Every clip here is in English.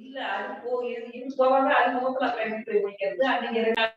இல்ல அது இது போகாம அது முகத்துல அப்புறம் போய் முடிக்கிறது. அன்னைக்கு 2 நாள்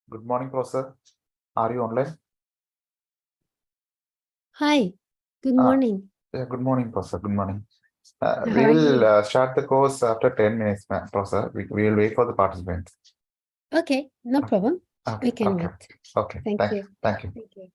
Good morning, Professor. Are you online? Hi, good Ah, morning. Yeah, good morning, Professor. Good morning. How We are will you? start the course after 10 minutes, Professor. We will wait for the participants. Okay, no Okay. problem. Okay. We can Okay. wait. Okay. Thank Thank you. you. Thank you. Thank you.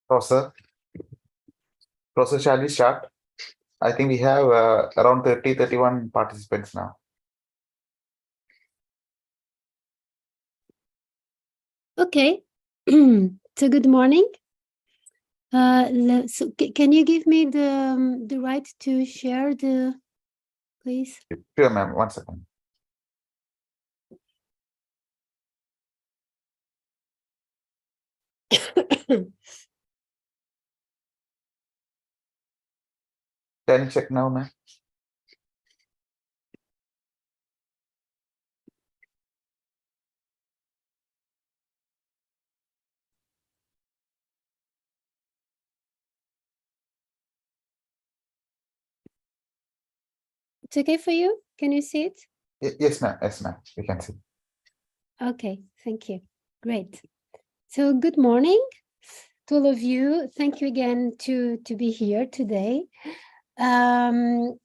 Professor, shall we start? I think we have around 31 participants now. Okay. So good morning. So can you give me the right to share please? Sure, ma'am. 1 second. Can you check now, ma'am? It's okay for you? Can you see it? Yes, ma'am. Yes, ma'am. We can see. Okay, thank you. Great. So good morning to all of you. Thank you again to be here today. Sorry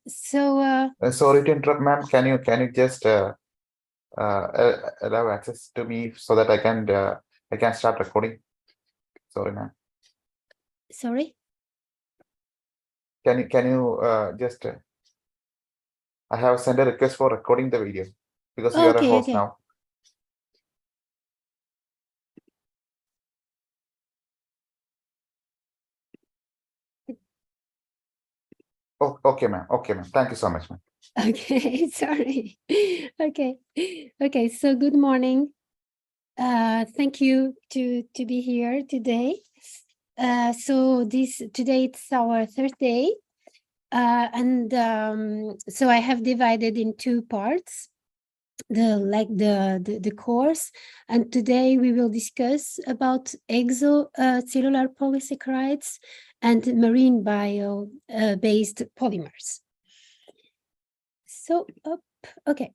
to interrupt, ma'am. Can you just allow access to me so that I can start recording? Sorry, ma'am. Sorry? Can you just I have sent a request for recording the video because you are a host now. Oh, okay, ma'am. Okay, ma'am. Thank you so much, ma'am. Okay, sorry. Okay, so good morning. Thank you to be here today. So today it's our third day. So I have divided in two parts the course, and today we will discuss about exocellular polysaccharides and marine bio based polymers. So okay.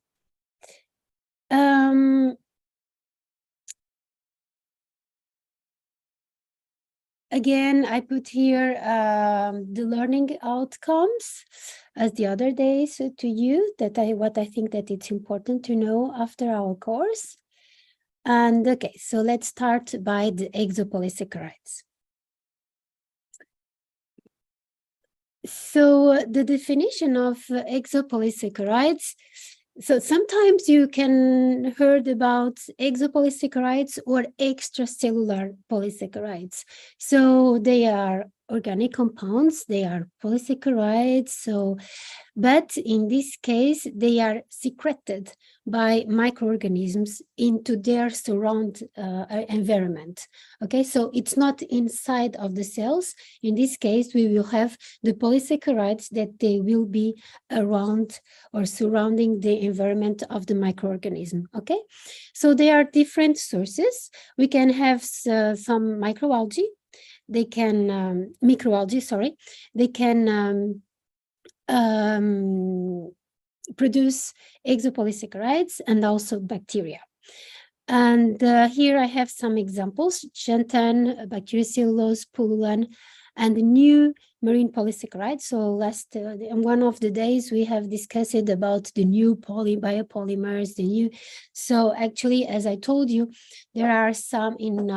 Again, I put here the learning outcomes as the other days to you, what I think that it's important to know after our course. And okay, so let's start by the exopolysaccharides. So the definition of exopolysaccharides, so sometimes you can heard about exopolysaccharides or extracellular polysaccharides. So they are organic compounds, they are polysaccharides, but in this case, they are secreted by microorganisms into their surround environment. Okay, so it's not inside of the cells. In this case, we will have the polysaccharides that they will be around or surrounding the environment of the microorganism. Okay, so there are different sources. We can have some microalgae. They can microalgae. Sorry, they can produce exopolysaccharides and also bacteria. And here I have some examples: xanthan, bacteriocellulose, pullulan, and the new marine polysaccharides. So one of the days we have discussed about the new biopolymers, so actually, as I told you, there are some in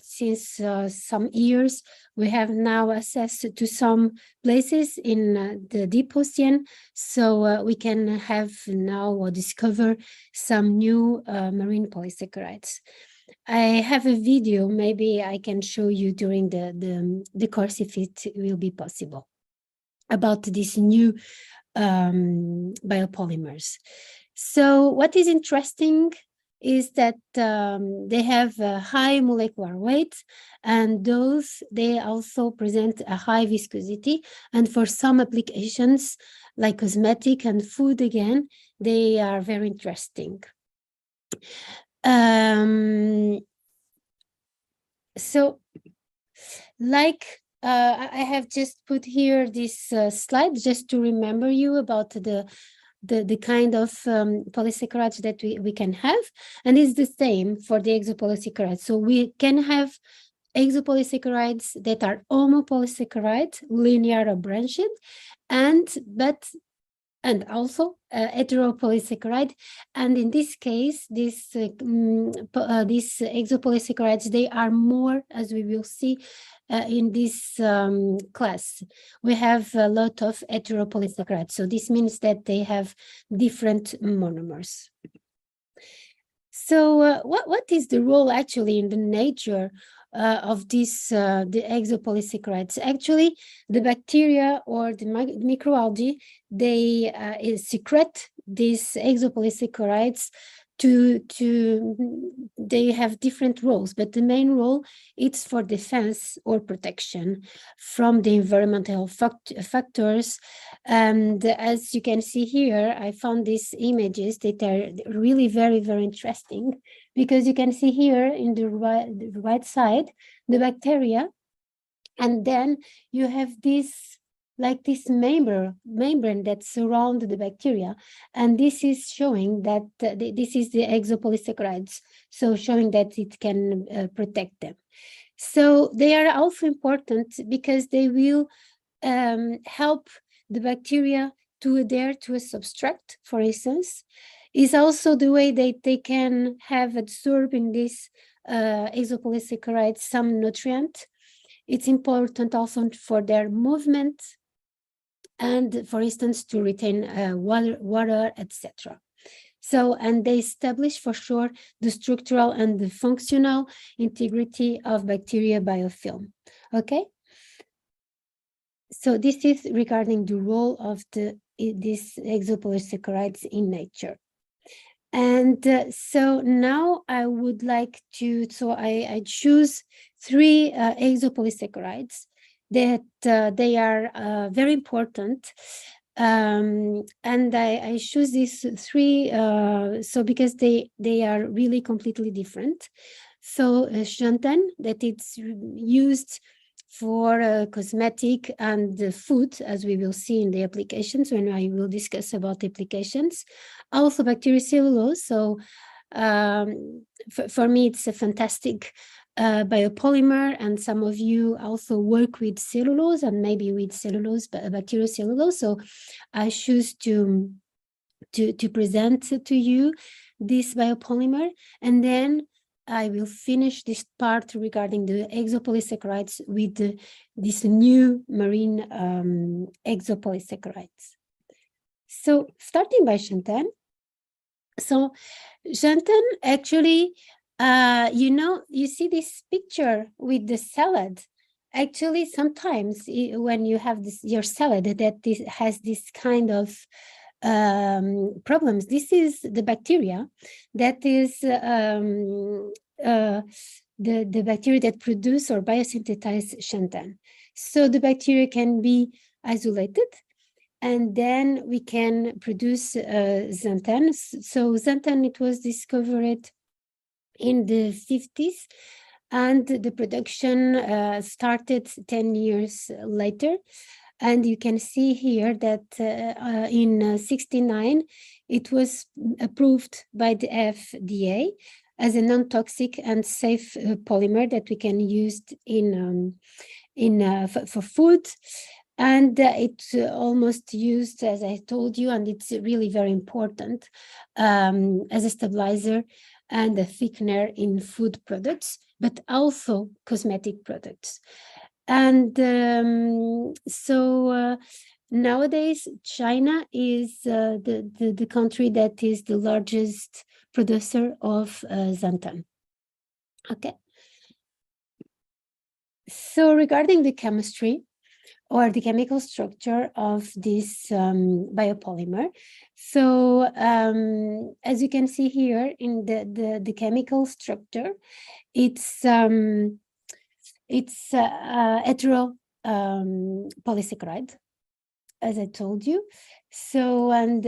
since some years, we have now access to some places in the deep ocean, so we can have now or discover some new marine polysaccharides. I have a video, maybe I can show you during the course if it will be possible, about these new biopolymers. So what is interesting is that they have a high molecular weight, and they also present a high viscosity, and for some applications like cosmetic and food, again, they are very interesting. So like I have just put here this slide just to remember you about the kind of polysaccharides that we can have, and it's the same for the exopolysaccharides. So we can have exopolysaccharides that are homopolysaccharides, linear or branched, but and also heteropolysaccharide. And in this case, these exopolysaccharides, they are more, as we will see in this class. We have a lot of heteropolysaccharides. So this means that they have different monomers. So what is the role actually in the nature of this, the exopolysaccharides? Actually, the bacteria or the microalgae, they secrete these exopolysaccharides they have different roles, but the main role is for defense or protection from the environmental factors. And as you can see here, I found these images that are really very, very interesting, because you can see here in the right side, the bacteria, and then you have this, like this membrane that surrounds the bacteria, and this is showing that this is the exopolysaccharides, so showing that it can protect them. So they are also important because they will help the bacteria to adhere to a substrate, for instance. Is also the way that they can have absorbed in this exopolysaccharides some nutrient. It's important also for their movement, and for instance, to retain water, etc. So, and they establish for sure the structural and the functional integrity of bacteria biofilm. Okay. So this is regarding the role of these exopolysaccharides in nature. And so now I would like to, so I choose 3 exopolysaccharides that they are very important. And I choose these 3 so because they are really completely different. So xanthan, that it's used for cosmetic and food, as we will see in the applications when I will discuss about the applications. Also bacteriocellulose. So for me, it's a fantastic biopolymer, and some of you also work with cellulose and maybe with cellulose, bacteriocellulose. So I choose to present to you this biopolymer, and then I will finish this part regarding the exopolysaccharides with this new marine exopolysaccharides. So starting by xanthan. So xanthan actually, you see this picture with the salad. Actually, sometimes when you have your salad that has this kind of problems, this is the bacteria that is the bacteria that produce or biosynthesize xanthan. So the bacteria can be isolated, and then we can produce xanthan. So xanthan, it was discovered in the 50s, and the production started 10 years later. And you can see here that in 69, it was approved by the FDA as a non-toxic and safe polymer that we can use for food. And it's almost used, as I told you, and it's really very important as a stabilizer and a thickener in food products, but also cosmetic products. And so nowadays, China is the country that is the largest producer of xanthan. Okay. So regarding the chemistry or the chemical structure of this biopolymer, so as you can see here in the chemical structure, it's heteropolysaccharide, as I told you. So, and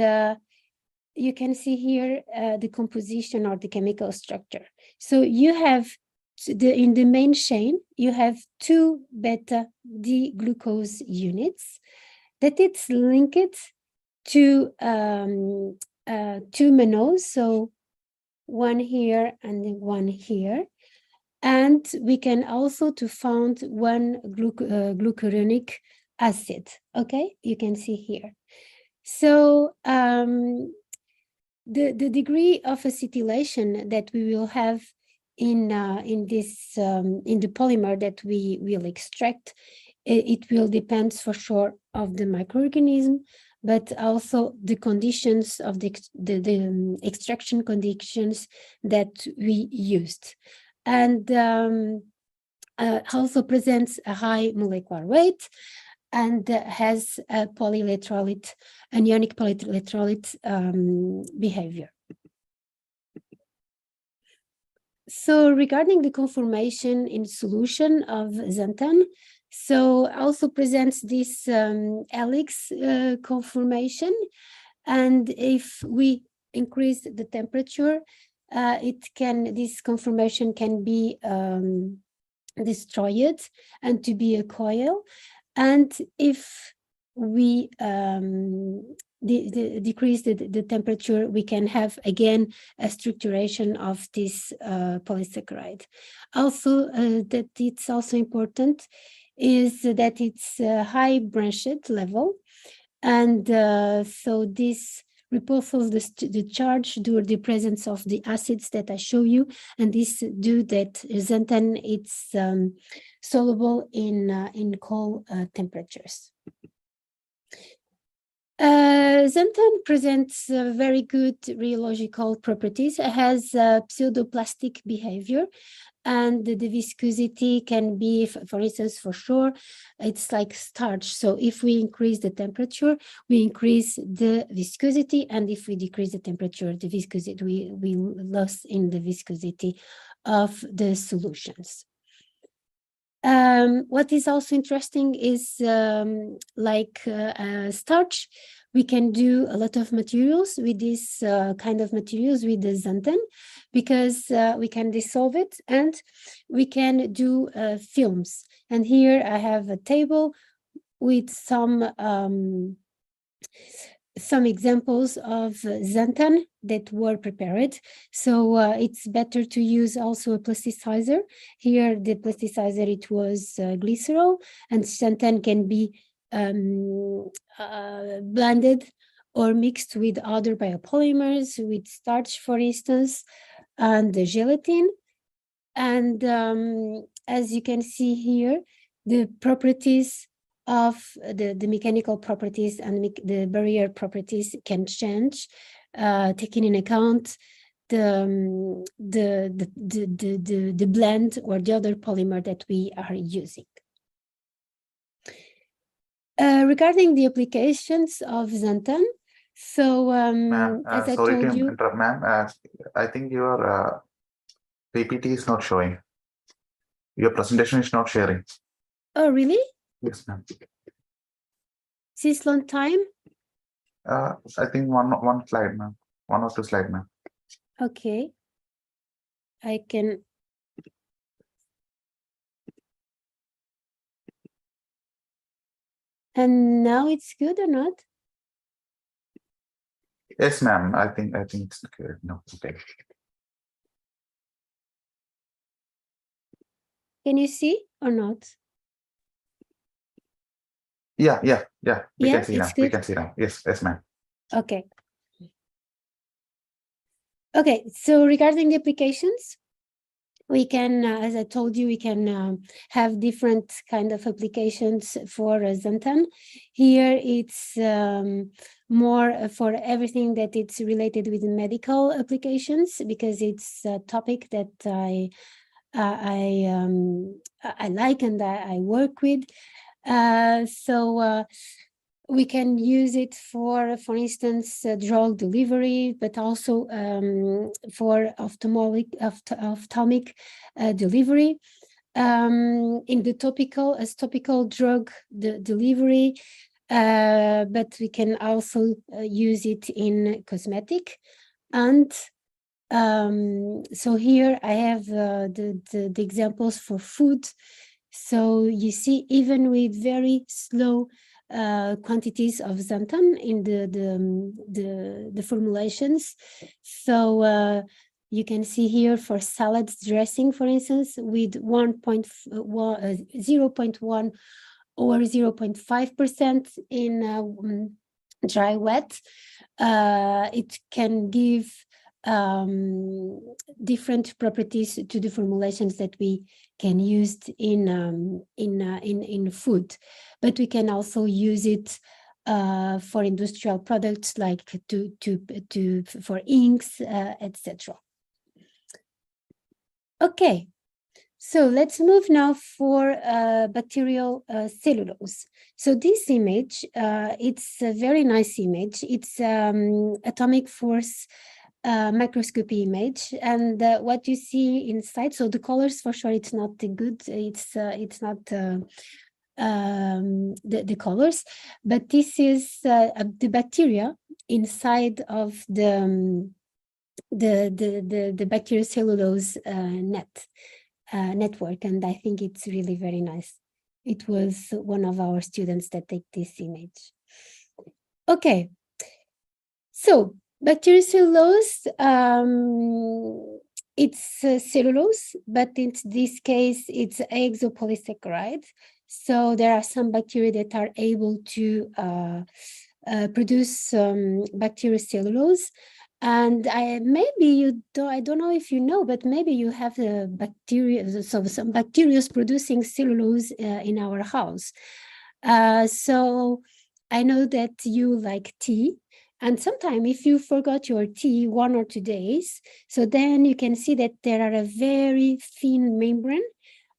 you can see here the composition or the chemical structure. So you have in the main chain, you have 2 beta-D-glucose units that it's linked to 2 mannose, so 1 here and 1 here. And we can also found 1 glucuronic acid. Okay, you can see here. So the degree of acetylation that we will have in this in the polymer that we will extract, it will depend for sure of the microorganism, but also the conditions of the extraction conditions that we used, and also presents a high molecular weight and has a polyelectrolyte, anionic polyelectrolyte behavior. So regarding the conformation in solution of xanthan, so also presents this helix conformation, and if we increase the temperature, this conformation can be destroyed and to be a coil. And if we decrease the temperature, we can have again a structuration of this polysaccharide. Also, that it's also important is that it's a high branched level, and so this repulses the charge due to the presence of the acids that I show you, and this due that xanthan it's soluble in cold temperatures. Xanthan presents very good rheological properties. It has pseudoplastic behavior, and the viscosity can be, for instance, for sure, it's like starch. So if we increase the temperature, we increase the viscosity, and if we decrease the temperature, the viscosity, we lose in the viscosity of the solutions. What is also interesting is starch. We can do a lot of materials with this kind of materials with the xanthan, because we can dissolve it and we can do films. And here I have a table with some examples of xanthan that were prepared. So it's better to use also a plasticizer. Here the plasticizer, it was glycerol, and xanthan can be blended or mixed with other biopolymers, with starch, for instance, and the gelatin. And as you can see here, the properties of the mechanical properties and the barrier properties can change, taking in account the blend or the other polymer that we are using. Regarding the applications of xanthan, so as I told you, interrupt, ma'am. I think your PPT is not showing. Your presentation is not sharing. Oh, really? Yes, ma'am. Since long time? I think one slide, ma'am. 1 or 2 slides, ma'am. Okay. I can. And now it's good or not? Yes, ma'am. I think it's good. No, okay. Can you see or not? Yeah. We can see now. Good. We can see now. Yes, ma'am. Okay. Okay, so regarding the applications, we can, as I told you, we can have different kind of applications for xanthan. Here it's more for everything that it's related with medical applications, because it's a topic that I like and I work with. So we can use it for instance, drug delivery, but also for ophthalmic delivery, in the topical drug delivery, but we can also use it in cosmetic. And so here I have the examples for food. So you see, even with very slow quantities of xanthan in the formulations. So you can see here for salad dressing, for instance, with 0.1 or 0.5% in dry wet, it can give different properties to the formulations that we can use in food, but we can also use it for industrial products like for inks, etc. Okay, so let's move now for bacterial cellulose. So this image, it's a very nice image. It's atomic force microscopy image, and what you see inside, so the colors for sure it's not good, it's not the colors, but this is the bacteria inside of the bacteriocellulose network, and I think it's really very nice. It was one of our students that take this image. Okay, so bacteriocellulose, it's cellulose, but in this case, it's exopolysaccharide. So there are some bacteria that are able to produce bacteriocellulose. And maybe you don't, I don't know if you know, but maybe you have the bacteria, so some bacteria producing cellulose in our house. So I know that you like tea. And sometimes if you forgot your tea 1 or 2 days, so then you can see that there are a very thin membrane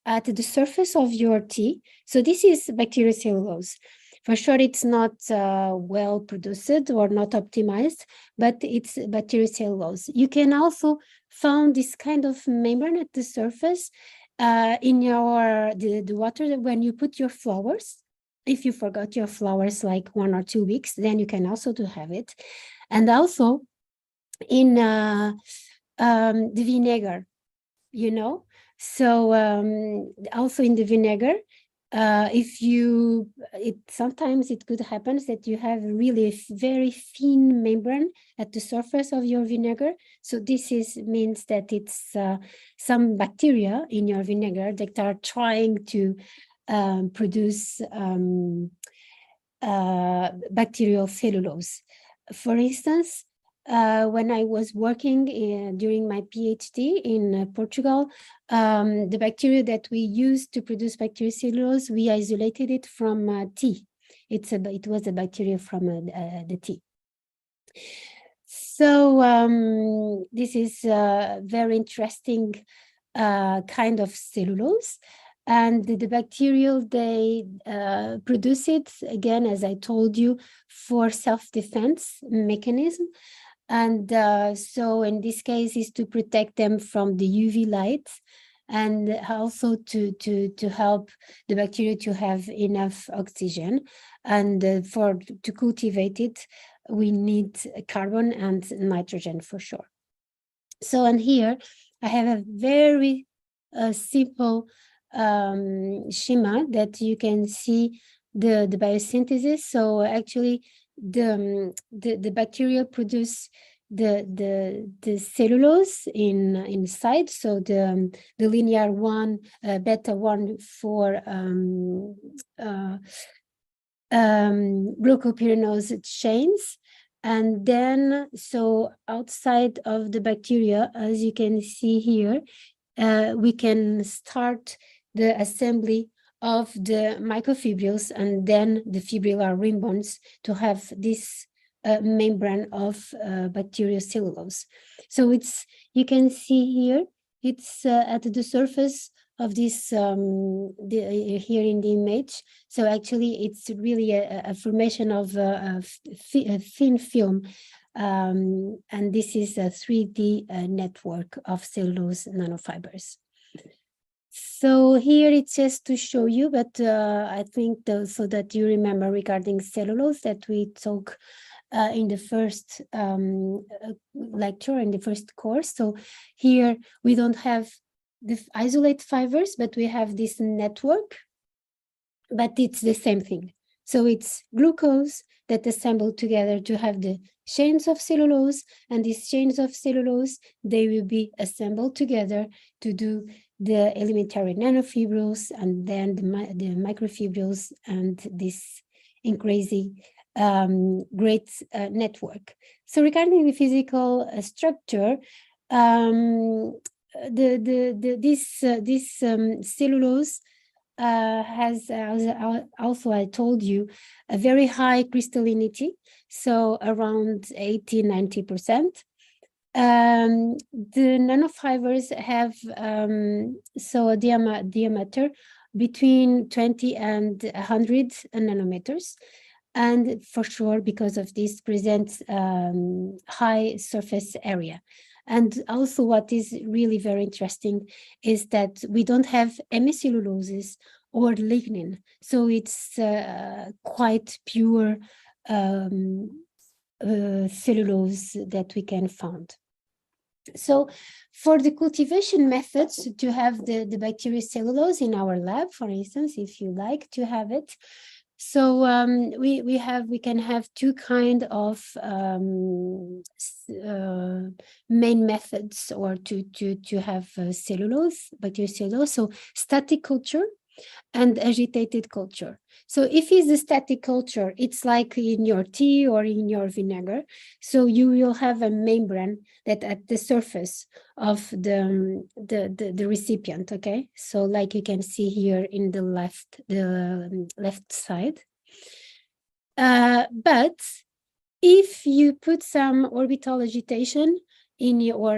at the surface of your tea. So this is bacteriocellulose. For sure, it's not well produced or not optimized, but it's bacteriocellulose. You can also find this kind of membrane at the surface in the water that when you put your flowers. If you forgot your flowers like 1 or 2 weeks, then you can also have it. And also in the vinegar, you know. So also in the vinegar, sometimes it could happen that you have really a very thin membrane at the surface of your vinegar. So this means that it's some bacteria in your vinegar that are trying to produce bacterial cellulose. For instance, when I was working during my PhD in Portugal, the bacteria that we used to produce bacteriocellulose, we isolated it from tea. It was a bacteria from the tea. So this is a very interesting kind of cellulose. And the bacteria, they produce it, again, as I told you, for self-defense mechanism. And so in this case is to protect them from the UV light, and also to help the bacteria to have enough oxygen. And to cultivate it, we need carbon and nitrogen for sure. So, and here I have a very simple schema that you can see the biosynthesis. So actually the bacteria produce the cellulose inside. So the linear one, beta 1 for glucopyranose chains. And then, so outside of the bacteria, as you can see here, we can start the assembly of the microfibrils and then the fibrillar ring bonds to have this membrane of bacteriocellulose. So you can see here, it's at the surface of this here in the image. So actually it's really a formation of a thin film. And this is a 3D network of cellulose nanofibers. So here it's just to show you, but I think so that you remember regarding cellulose that we talk in the first lecture, in the first course. So here we don't have the isolate fibers, but we have this network, but it's the same thing. So it's glucose that assemble together to have the chains of cellulose, and these chains of cellulose, they will be assembled together to do the elementary nanofibrils, and then the microfibrils, and this in crazy great network. So regarding the physical structure, this cellulose has also, I told you, a very high crystallinity, so around 80–90%. The nanofibers have so a diameter between 20 and 100 nanometers, and for sure because of this presents high surface area. And also what is really very interesting is that we don't have hemicelluloses or lignin, so it's quite pure cellulose that we can find. So for the cultivation methods, to have the bacteriocellulose in our lab, for instance, if you like to have it, so we can have two kind of main methods or to have cellulose, bacteriocellulose. So static culture and agitated culture. So if it's a static culture, it's like in your tea or in your vinegar. So you will have a membrane that at the surface of the recipient, okay? So like you can see here in the left side. But if you put some orbital agitation in your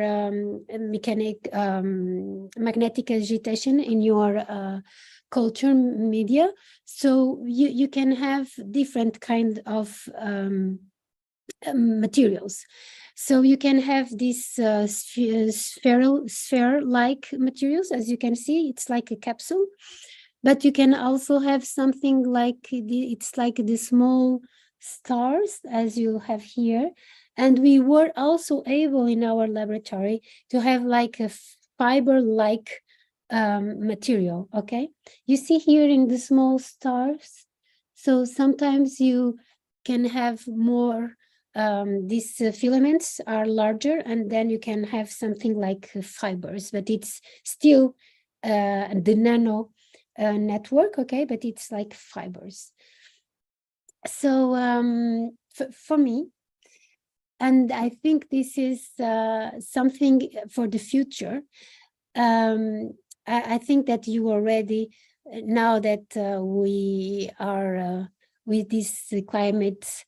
magnetic agitation in your culture media, so you can have different kind of materials. So you can have these sphere-like materials, as you can see, it's like a capsule. But you can also have something like it's like the small stars, as you have here. And we were also able in our laboratory to have like a fiber-like material, okay? You see here in the small stars. So sometimes you can have more, these filaments are larger, and then you can have something like fibers, but it's still the nano network, okay? But it's like fibers. So for me, and I think this is something for the future, I think that you already, now that we are with this climate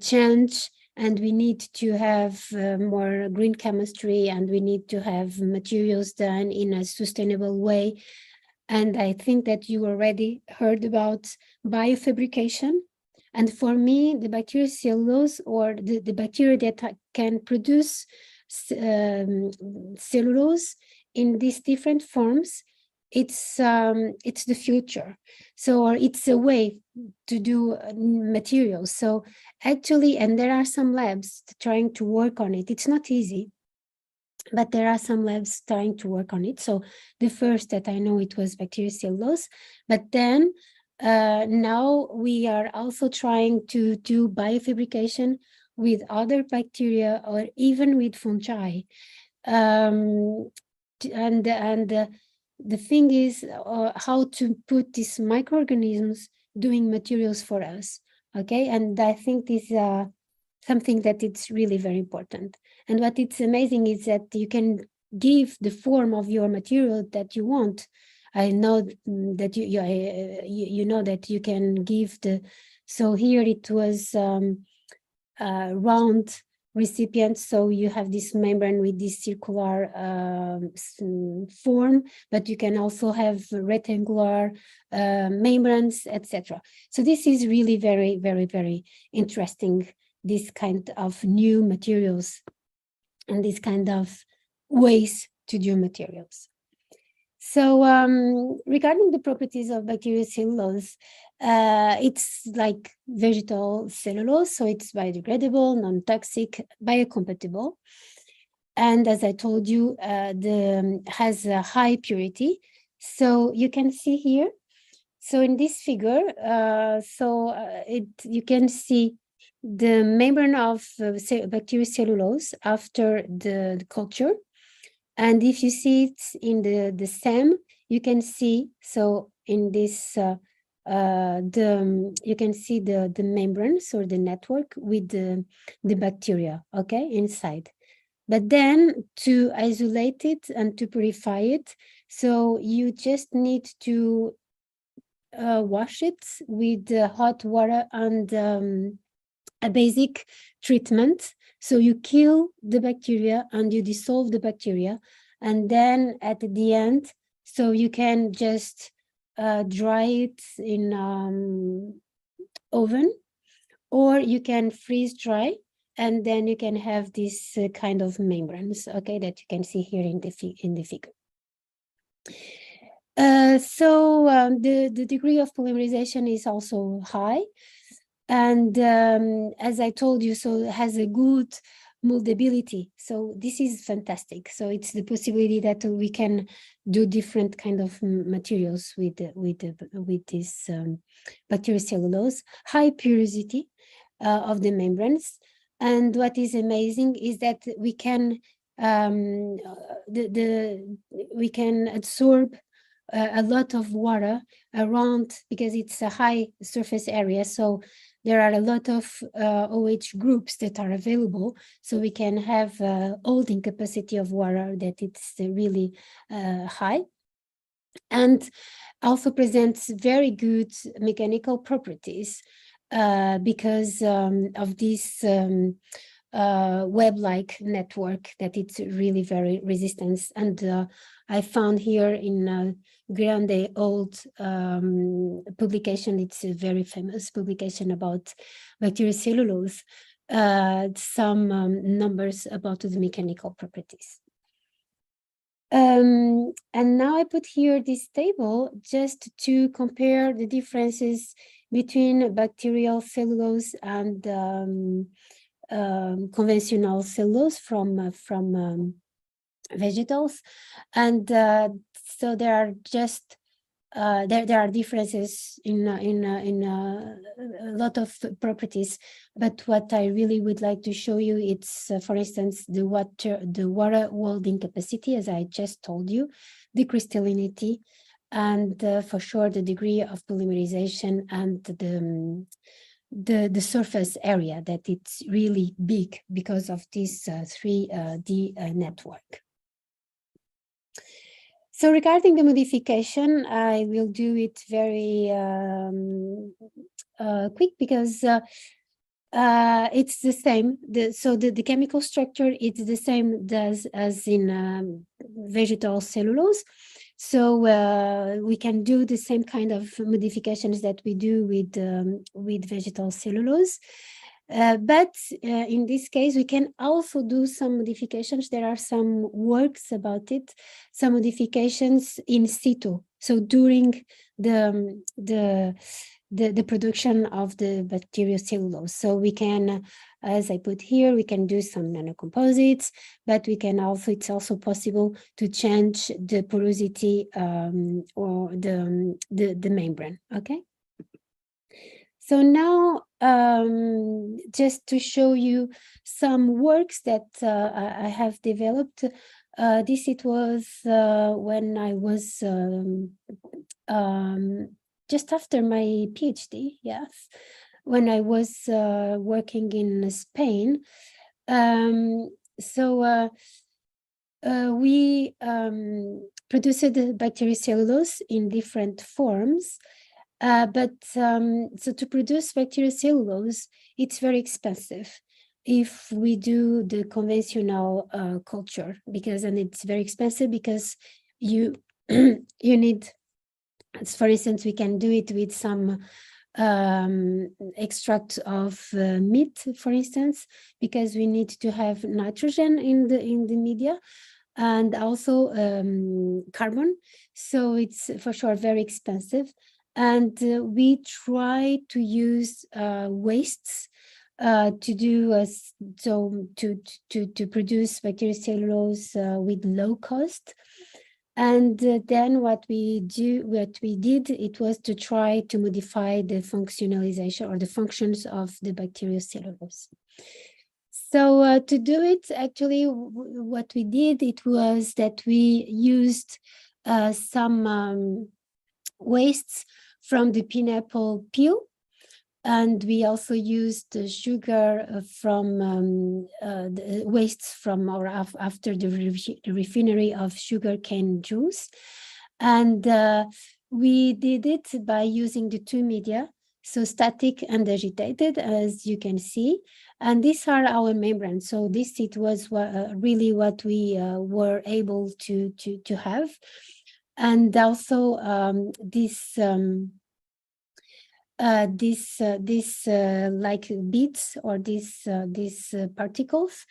change, and we need to have more green chemistry, and we need to have materials done in a sustainable way. And I think that you already heard about biofabrication. And for me, the bacteriocellulose, or the bacteria that can produce cellulose in these different forms, it's the future. So, or it's a way to do materials. So actually, and there are some labs trying to work on it. It's not easy, but there are some labs trying to work on it. So the first that I know, it was bacteriocellulose, but then now we are also trying to do biofabrication with other bacteria or even with fungi. And the thing is how to put these microorganisms doing materials for us, okay? And I think this is something that it's really very important. And what it's amazing is that you can give the form of your material that you want. I know that you know that you can give the, so here it was round recipient, so you have this membrane with this circular form, but you can also have rectangular membranes, etc. So this is really very, very, very interesting, this kind of new materials and this kind of ways to do materials. So regarding the properties of bacteriocellulose, it's like vegetal cellulose, so it's biodegradable, non-toxic, biocompatible. And as I told you, has a high purity. So you can see here, so in this figure, you can see the membrane of bacteriocellulose after the culture. And if you see it in the stem, you can see, so in this you can see the membranes or the network with the bacteria, okay, inside. But then to isolate it and to purify it, so you just need to wash it with hot water and a basic treatment. So you kill the bacteria and you dissolve the bacteria, and then at the end, so you can just dry it in oven, or you can freeze dry, and then you can have this kind of membranes, okay, that you can see here in the figure. The degree of polymerization is also high. And as I told you, so it has a good moldability. So this is fantastic. So it's the possibility that we can do different kind of materials with this bacteriocellulose, high porosity of the membranes. And what is amazing is that we can we can absorb a lot of water around, because it's a high surface area. So there are a lot of OH groups that are available. So we can have holding capacity of water that it's really high, and also presents very good mechanical properties because of this web-like network, that it's really very resistant. And I found here in Grande old publication, it's a very famous publication about bacteriocellulose, some numbers about the mechanical properties. And now I put here this table just to compare the differences between bacterial cellulose and conventional cellulose from vegetables. And so there are just there are differences in a lot of properties, but what I really would like to show you, it's for instance the water holding capacity, as I just told you, the crystallinity, and for sure the degree of polymerization, and the surface area, that it's really big because of this 3D network. So regarding the modification, I will do it very quick, because it's the same. So the chemical structure is the same as in vegetal cellulose. So we can do the same kind of modifications that we do with vegetal cellulose. But in this case, we can also do some modifications. There are some works about it, some modifications in situ. So during the production of the bacteriocellulose. So we can, as I put here, we can do some nanocomposites, but we can also, it's also possible to change the porosity or the membrane, okay? So now, just to show you some works that I have developed, this it was when I was just after my PhD, yes, when I was working in Spain. We produced bacteriocellulose in different forms. But so to produce bacteriocellulose, it's very expensive if we do the conventional culture, because, and it's very expensive because you you need, for instance, we can do it with some extract of meat, for instance, because we need to have nitrogen in the media, and also carbon. So it's for sure very expensive. And we try to use wastes to do to produce bacteriocellulose with low cost. And then what we did, it was to try to modify the functionalization or the functions of the bacteriocellulose. So to do it, actually, what we did, it was that we used some wastes from the pineapple peel. And we also used the sugar from the wastes from or after the refinery of sugarcane juice. And we did it by using the two media, so static and agitated, as you can see. And these are our membranes. So it was really what we were able to have. And also this like beads or these particles.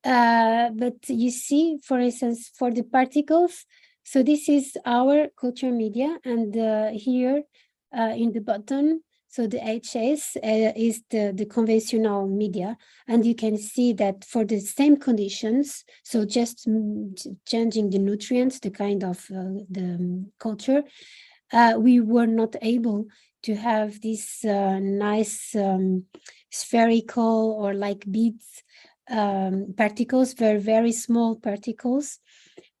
But you see, for instance, for the particles, so this is our culture media, and here in the bottom, so the HS is the conventional media, and you can see that for the same conditions, so just changing the nutrients, the kind of the culture, we were not able to have these nice spherical or like beads particles, very small particles,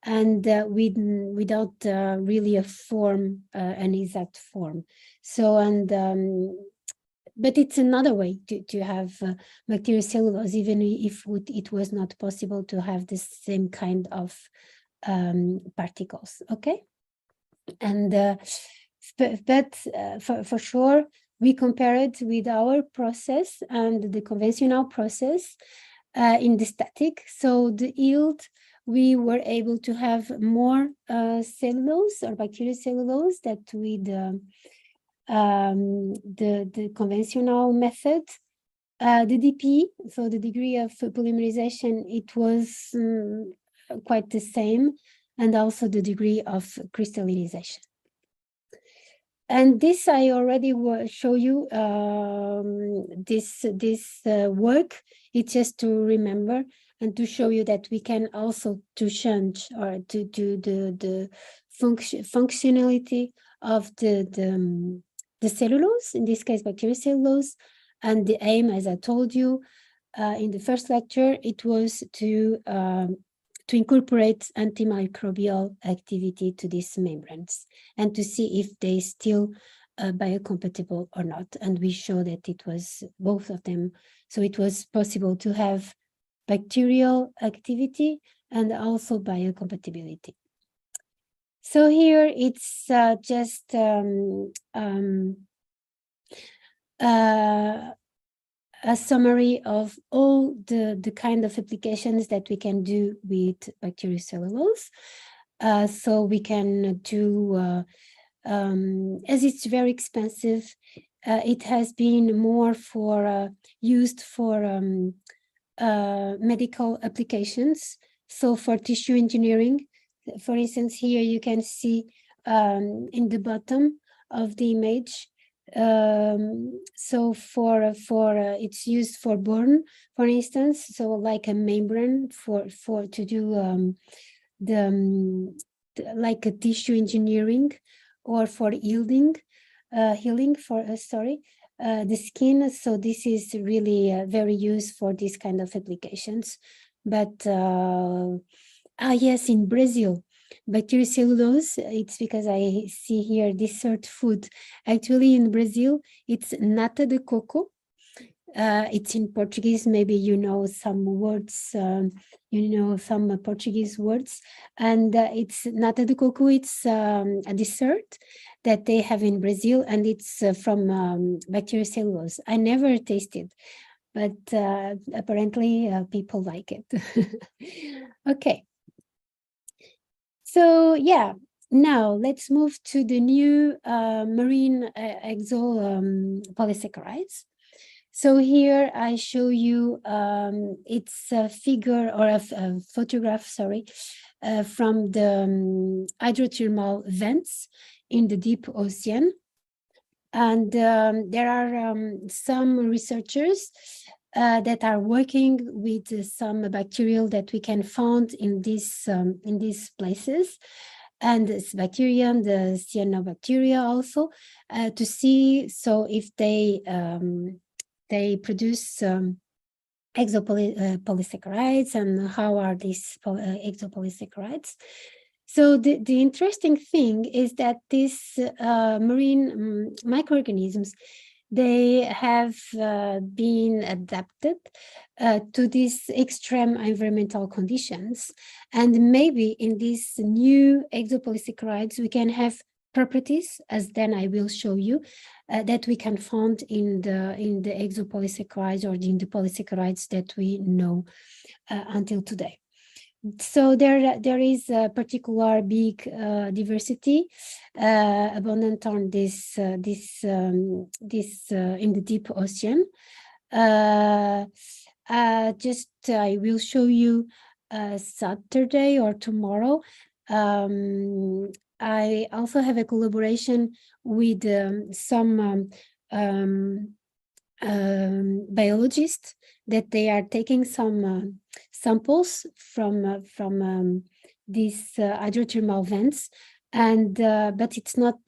and without really a form, an exact form. So, and but it's another way to have bacteriocellulose, even if it was not possible to have the same kind of particles. Okay, and but for sure we compare it with our process and the conventional process in the static. So the yield, we were able to have more cellulose or bacteriocellulose that with the conventional method. The DP, so the degree of polymerization, it was quite the same, and also the degree of crystallization. And this I already show you this work. It's just to remember and to show you that we can also to change or to do the functionality of the cellulose, in this case bacteriocellulose. And the aim, as I told you in the first lecture, it was to incorporate antimicrobial activity to these membranes and to see if they still biocompatible or not. And we show that it was both of them. So it was possible to have bacterial activity and also biocompatibility. So here it's just a summary of all the kind of applications that we can do with bacteriocellulose. So we can do, as it's very expensive, it has been more for used for medical applications. So for tissue engineering, for instance, here you can see in the bottom of the image. So for it's used for burn, for instance, so like a membrane for to do like a tissue engineering, or for healing for the skin. So this is really very used for this kind of applications. But yes, in Brazil, bacteriocellulose, it's because I see here dessert food. Actually, in Brazil, it's nata de coco. It's in Portuguese. Maybe you know some words, some Portuguese words. And it's nata de coco. It's a dessert that they have in Brazil, and it's from bacteriocellulose. I never tasted, but apparently people like it. Okay. So yeah, now let's move to the new marine exopolysaccharides. So here I show you it's a figure or a photograph, sorry, from the hydrothermal vents in the deep ocean. And there are some researchers that are working with some bacterial that we can find in these places, and this bacteria, the cyanobacteria also, to see so if they produce exopolysaccharides, and how are these exopolysaccharides. So the interesting thing is that these marine microorganisms, they have been adapted to these extreme environmental conditions. And maybe in these new exopolysaccharides, we can have properties, as then I will show you, that we can find in the exopolysaccharides or in the polysaccharides that we know until today. So there is a particular big diversity abundant on this in the deep ocean. Just I will show you Saturday or tomorrow. I also have a collaboration with some biologists that they are taking some samples from these hydrothermal vents, and but it's not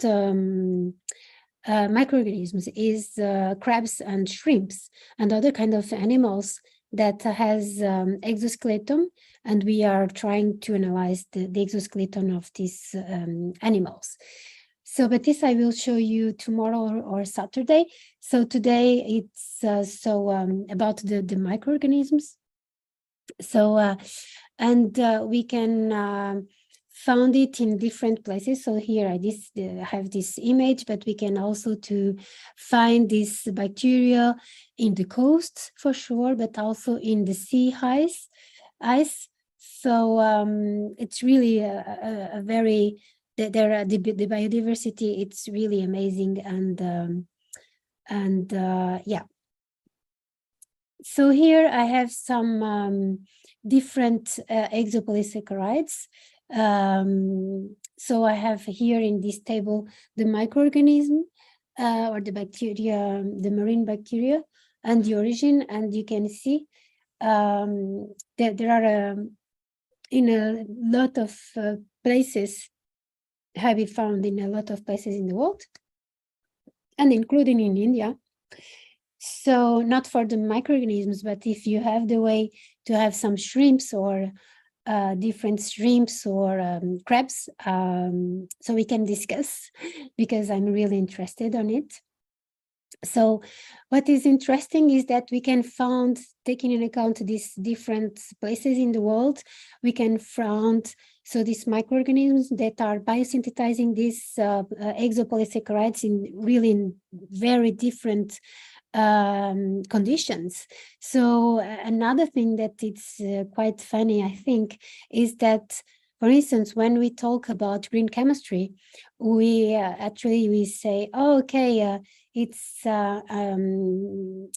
microorganisms, is crabs and shrimps and other kind of animals that has exoskeleton, and we are trying to analyze the exoskeleton of these animals. So, but this I will show you tomorrow or Saturday. So today it's about the microorganisms. So, we can found it in different places. So here I have this image, but we can also to find this bacteria in the coast for sure, but also in the sea ice. So it's really a very the biodiversity. It's really amazing, and yeah. So here I have some different exopolysaccharides. So I have here in this table the microorganism or the bacteria, the marine bacteria, and the origin. And you can see that there are in a lot of places, have been found in a lot of places in the world, and including in India. So not for the microorganisms, but if you have the way to have some shrimps or different shrimps or crabs, so we can discuss, because I'm really interested on it. So what is interesting is that we can find, taking into account these different places in the world, we can find so these microorganisms that are biosynthesizing these exopolysaccharides in very different conditions. So another thing that it's quite funny, I think, is that, for instance, when we talk about green chemistry, we actually we say, oh, okay, it's room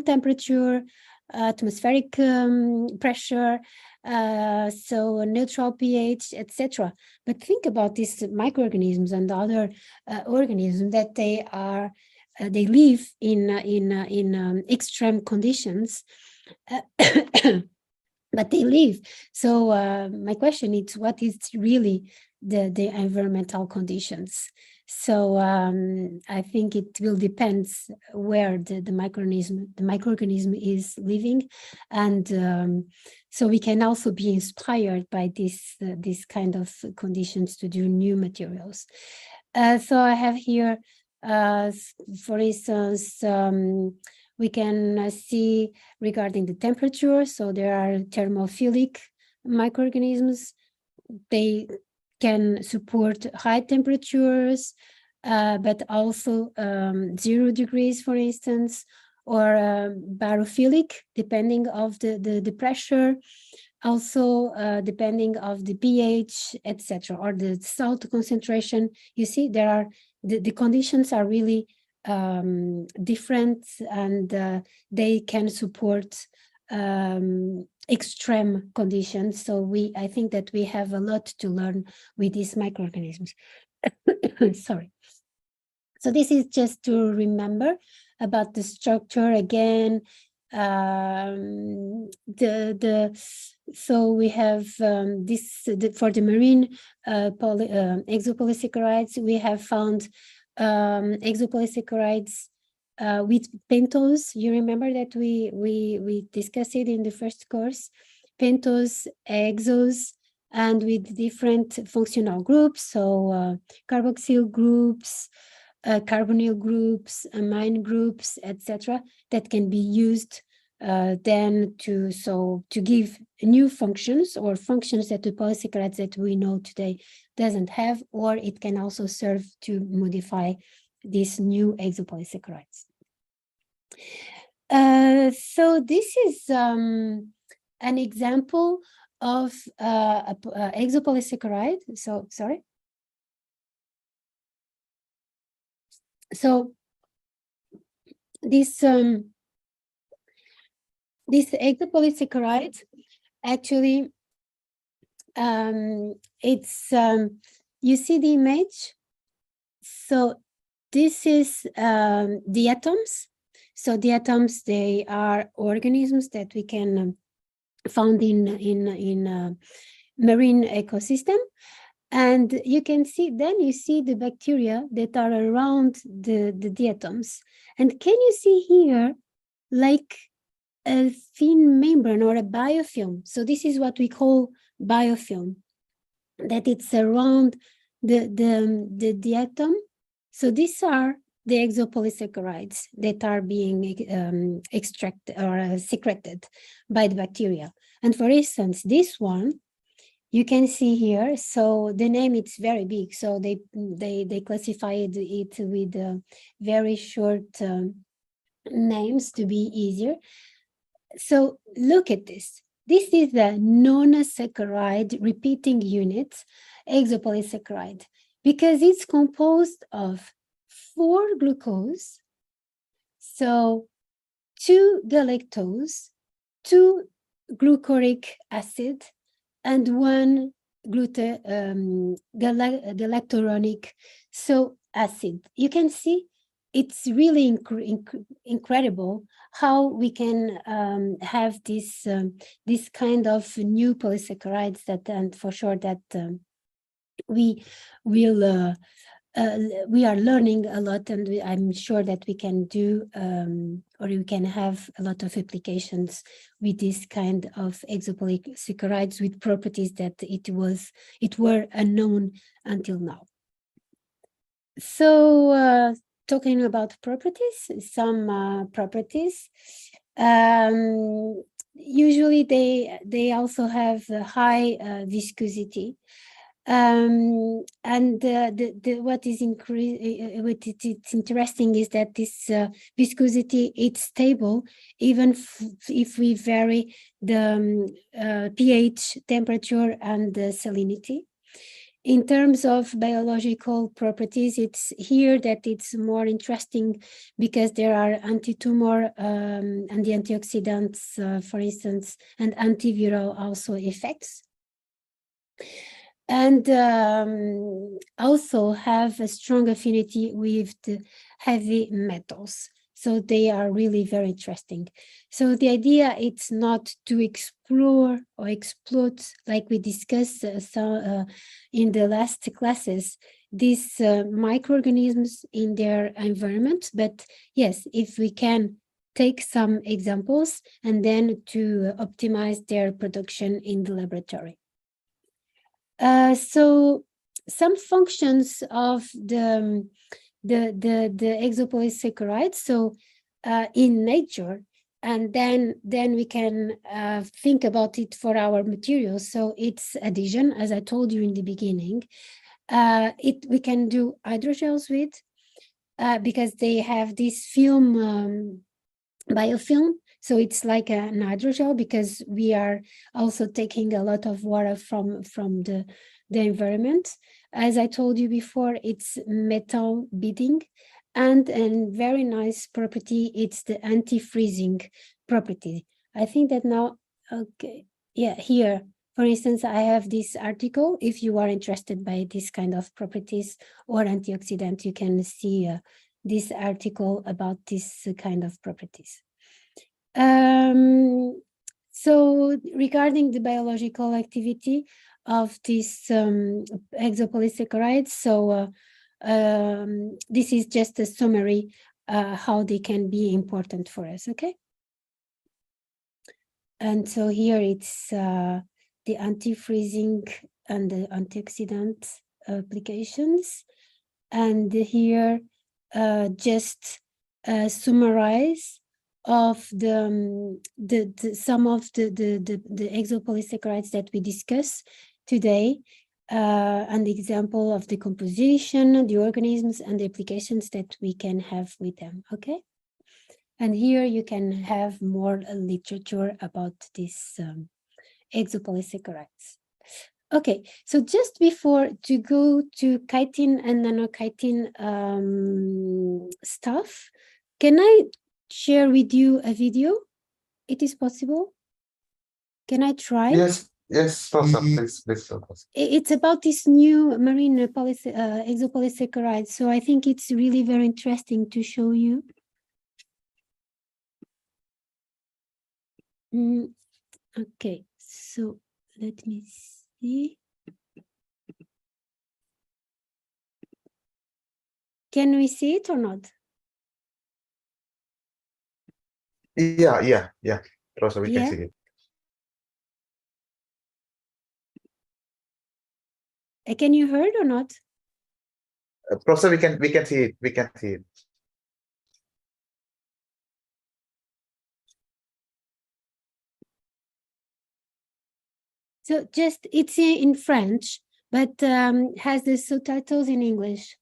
temperature, atmospheric pressure, so neutral pH, etc. But think about these microorganisms and other organisms that they are they live in extreme conditions, but they live. So my question is, what is really the environmental conditions? So I think it will depend where the microorganism is living, and so we can also be inspired by this kind of conditions to do new materials. So I have here, for instance, we can see regarding the temperature. So there are thermophilic microorganisms. They can support high temperatures, but also 0 degrees, for instance, or barophilic, depending of the pressure, also depending of the pH, etc., or the salt concentration. You see, there are the conditions are really different, and they can support extreme conditions. So I think that we have a lot to learn with these microorganisms. Sorry. So this is just to remember about the structure again. So we have for the marine exopolysaccharides, we have found exopolysaccharides with pentose. You remember that we discussed it in the first course. Pentose, exos, and with different functional groups, so carboxyl groups, carbonyl groups, amine groups, etc., that can be used then to give new functions, or functions that the polysaccharides that we know today doesn't have, or it can also serve to modify these new exopolysaccharides. So this is an example of a exopolysaccharide. So sorry. So this exopolysaccharide actually it's you see the image. So this is the atoms. So the atoms, they are organisms that we can found in marine ecosystem. And you can see, then you see the bacteria that are around the diatoms. And can you see here, like a thin membrane or a biofilm? So this is what we call biofilm, that it's around the diatom. So these are the exopolysaccharides that are being extracted or secreted by the bacteria. And for instance, this one, you can see here, so the name it's very big, so they classified it with very short names to be easier. So look at this. This is the monosaccharide repeating unit exopolysaccharide, because it's composed of 4 glucose, so 2 galactose, 2 glucuric acid, and 1 galacturonic acid. You can see it's really incredible how we can have this kind of new polysaccharides that, and for sure that we are learning a lot, and I'm sure that we can do or we can have a lot of applications with this kind of exopolysaccharides with properties that it were unknown until now. So talking about properties, some properties. Usually they also have a high viscosity. And what is it's interesting is that this viscosity, it's stable even if we vary the pH, temperature, and the salinity. In terms of biological properties, it's here that it's more interesting because there are anti-tumor and the antioxidants, for instance, and antiviral also effects. And also have a strong affinity with the heavy metals. So they are really very interesting. So the idea, it's not to explore or exploit, like we discussed in the last classes, these microorganisms in their environment. But yes, if we can take some examples and then to optimize their production in the laboratory. So some functions of the exopolysaccharides, so in nature, and then we can think about it for our materials. So it's adhesion, as I told you in the beginning. We can do hydrogels with, because they have this film, biofilm. So it's like an hydrogel, because we are also taking a lot of water from the environment. As I told you before, it's metal beading, and a very nice property, it's the anti-freezing property. I think that now, okay, yeah, here, for instance, I have this article. If you are interested by this kind of properties or antioxidant, you can see this article about this kind of properties. So regarding the biological activity of these exopolysaccharides, so this is just a summary how they can be important for us, okay? And so here it's the anti-freezing and the antioxidant applications. And here just summarize of some of the exopolysaccharides that we discussed today, an example of the composition, the organisms, and the applications that we can have with them. Okay, and here you can have more literature about these exopolysaccharides. Okay, so just before to go to chitin and nanochitin stuff, can I share with you a video? It is possible? Can I try? Yes, Professor, please, Professor. It's about this new marine exopolysaccharide, so I think it's really very interesting to show you. Okay, so let me see. Can we see it or not? Yeah. Professor, we can see it. Can you hear it or not? Professor, we can see it. We can see it. So just it's in French, but has the subtitles in English.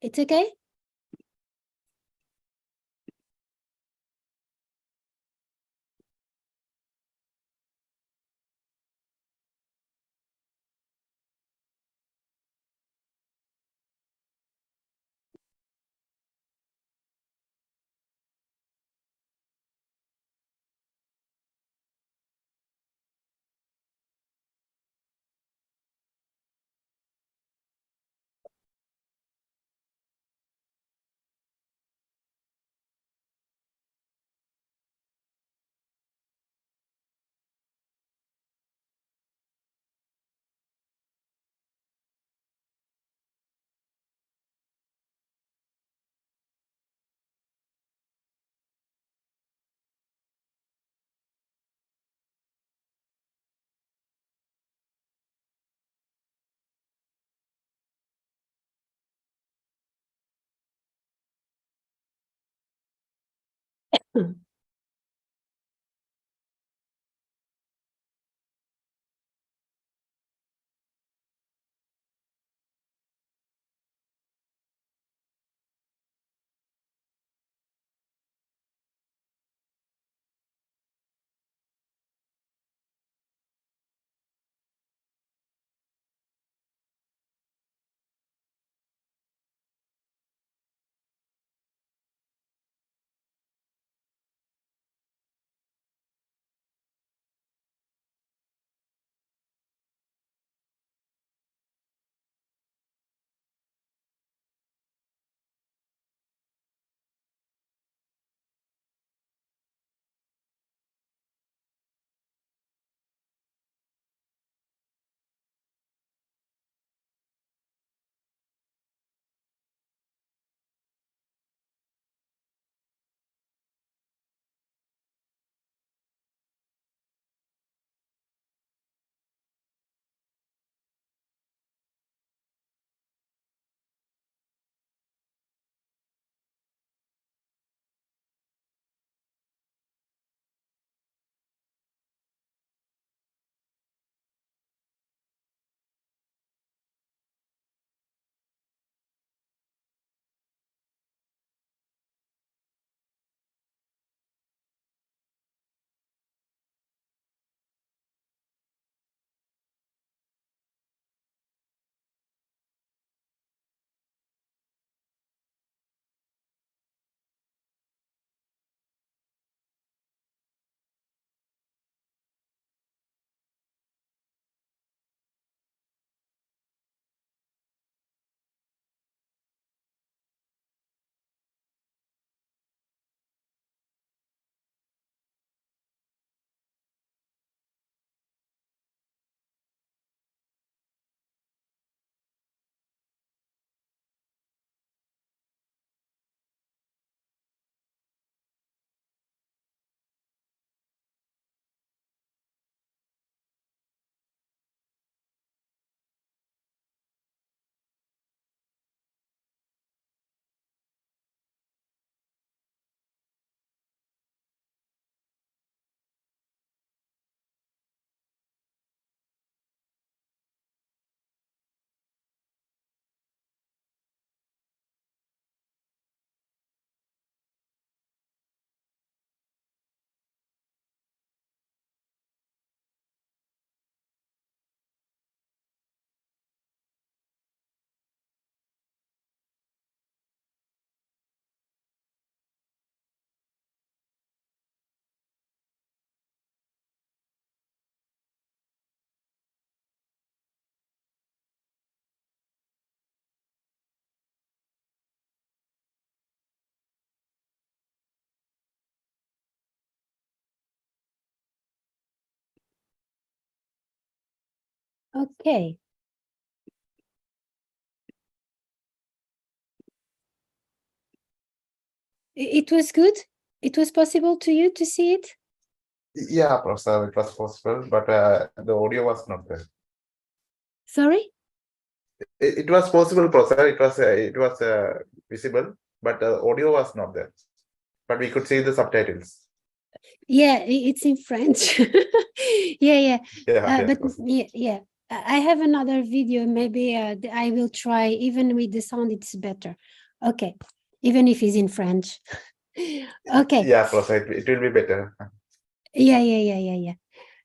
It's okay? Okay. It was good. It was possible to you to see it? Yeah, Professor, it was possible, but the audio was not there. Sorry? It was possible, Professor. It was visible, but the audio was not there. But we could see the subtitles. Yeah, it's in French. Yeah. Yeah, But Professor. yeah. I have another video. Maybe I will try. Even with the sound, it's better. Okay, even if it's in French. Okay. Yeah, Professor, it will be better. Yeah.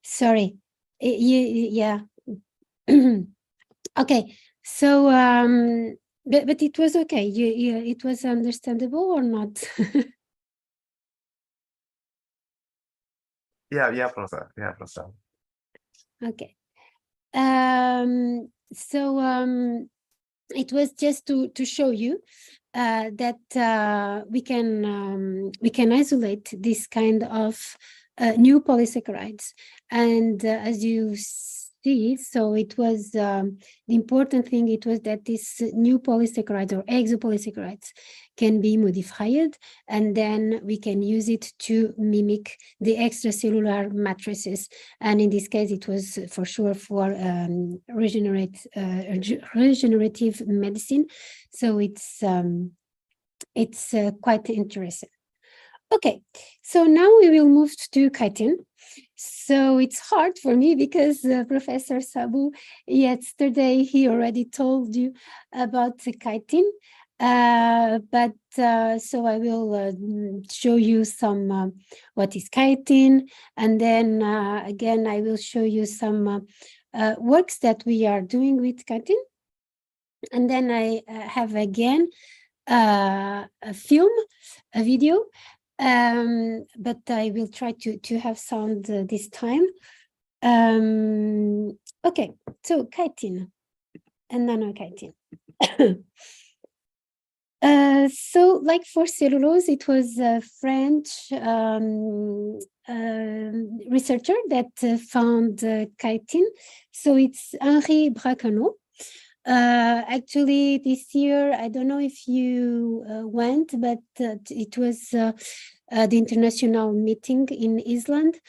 Sorry. Yeah. Okay. So but it was okay. It was understandable or not? Yeah, Professor. Okay. So it was just to show you that we can isolate this kind of new polysaccharides, and as you see, so it was the important thing. It was that these new polysaccharides or exopolysaccharides can be modified, and then we can use it to mimic the extracellular matrices. And in this case, it was for sure for regenerative medicine. So it's quite interesting. Okay, so now we will move to chitin. So it's hard for me because Professor Sabu, yesterday, he already told you about the chitin. So I will show you some what is chitin, and then again I will show you some works that we are doing with chitin, and then I have again a video, but I will try to have sound this time. Okay, so chitin and nanochitin. So like for cellulose, it was a French researcher that found chitin. So it's Henri Braconnot. Actually, this year, I don't know if you went, but it was the international meeting in Iceland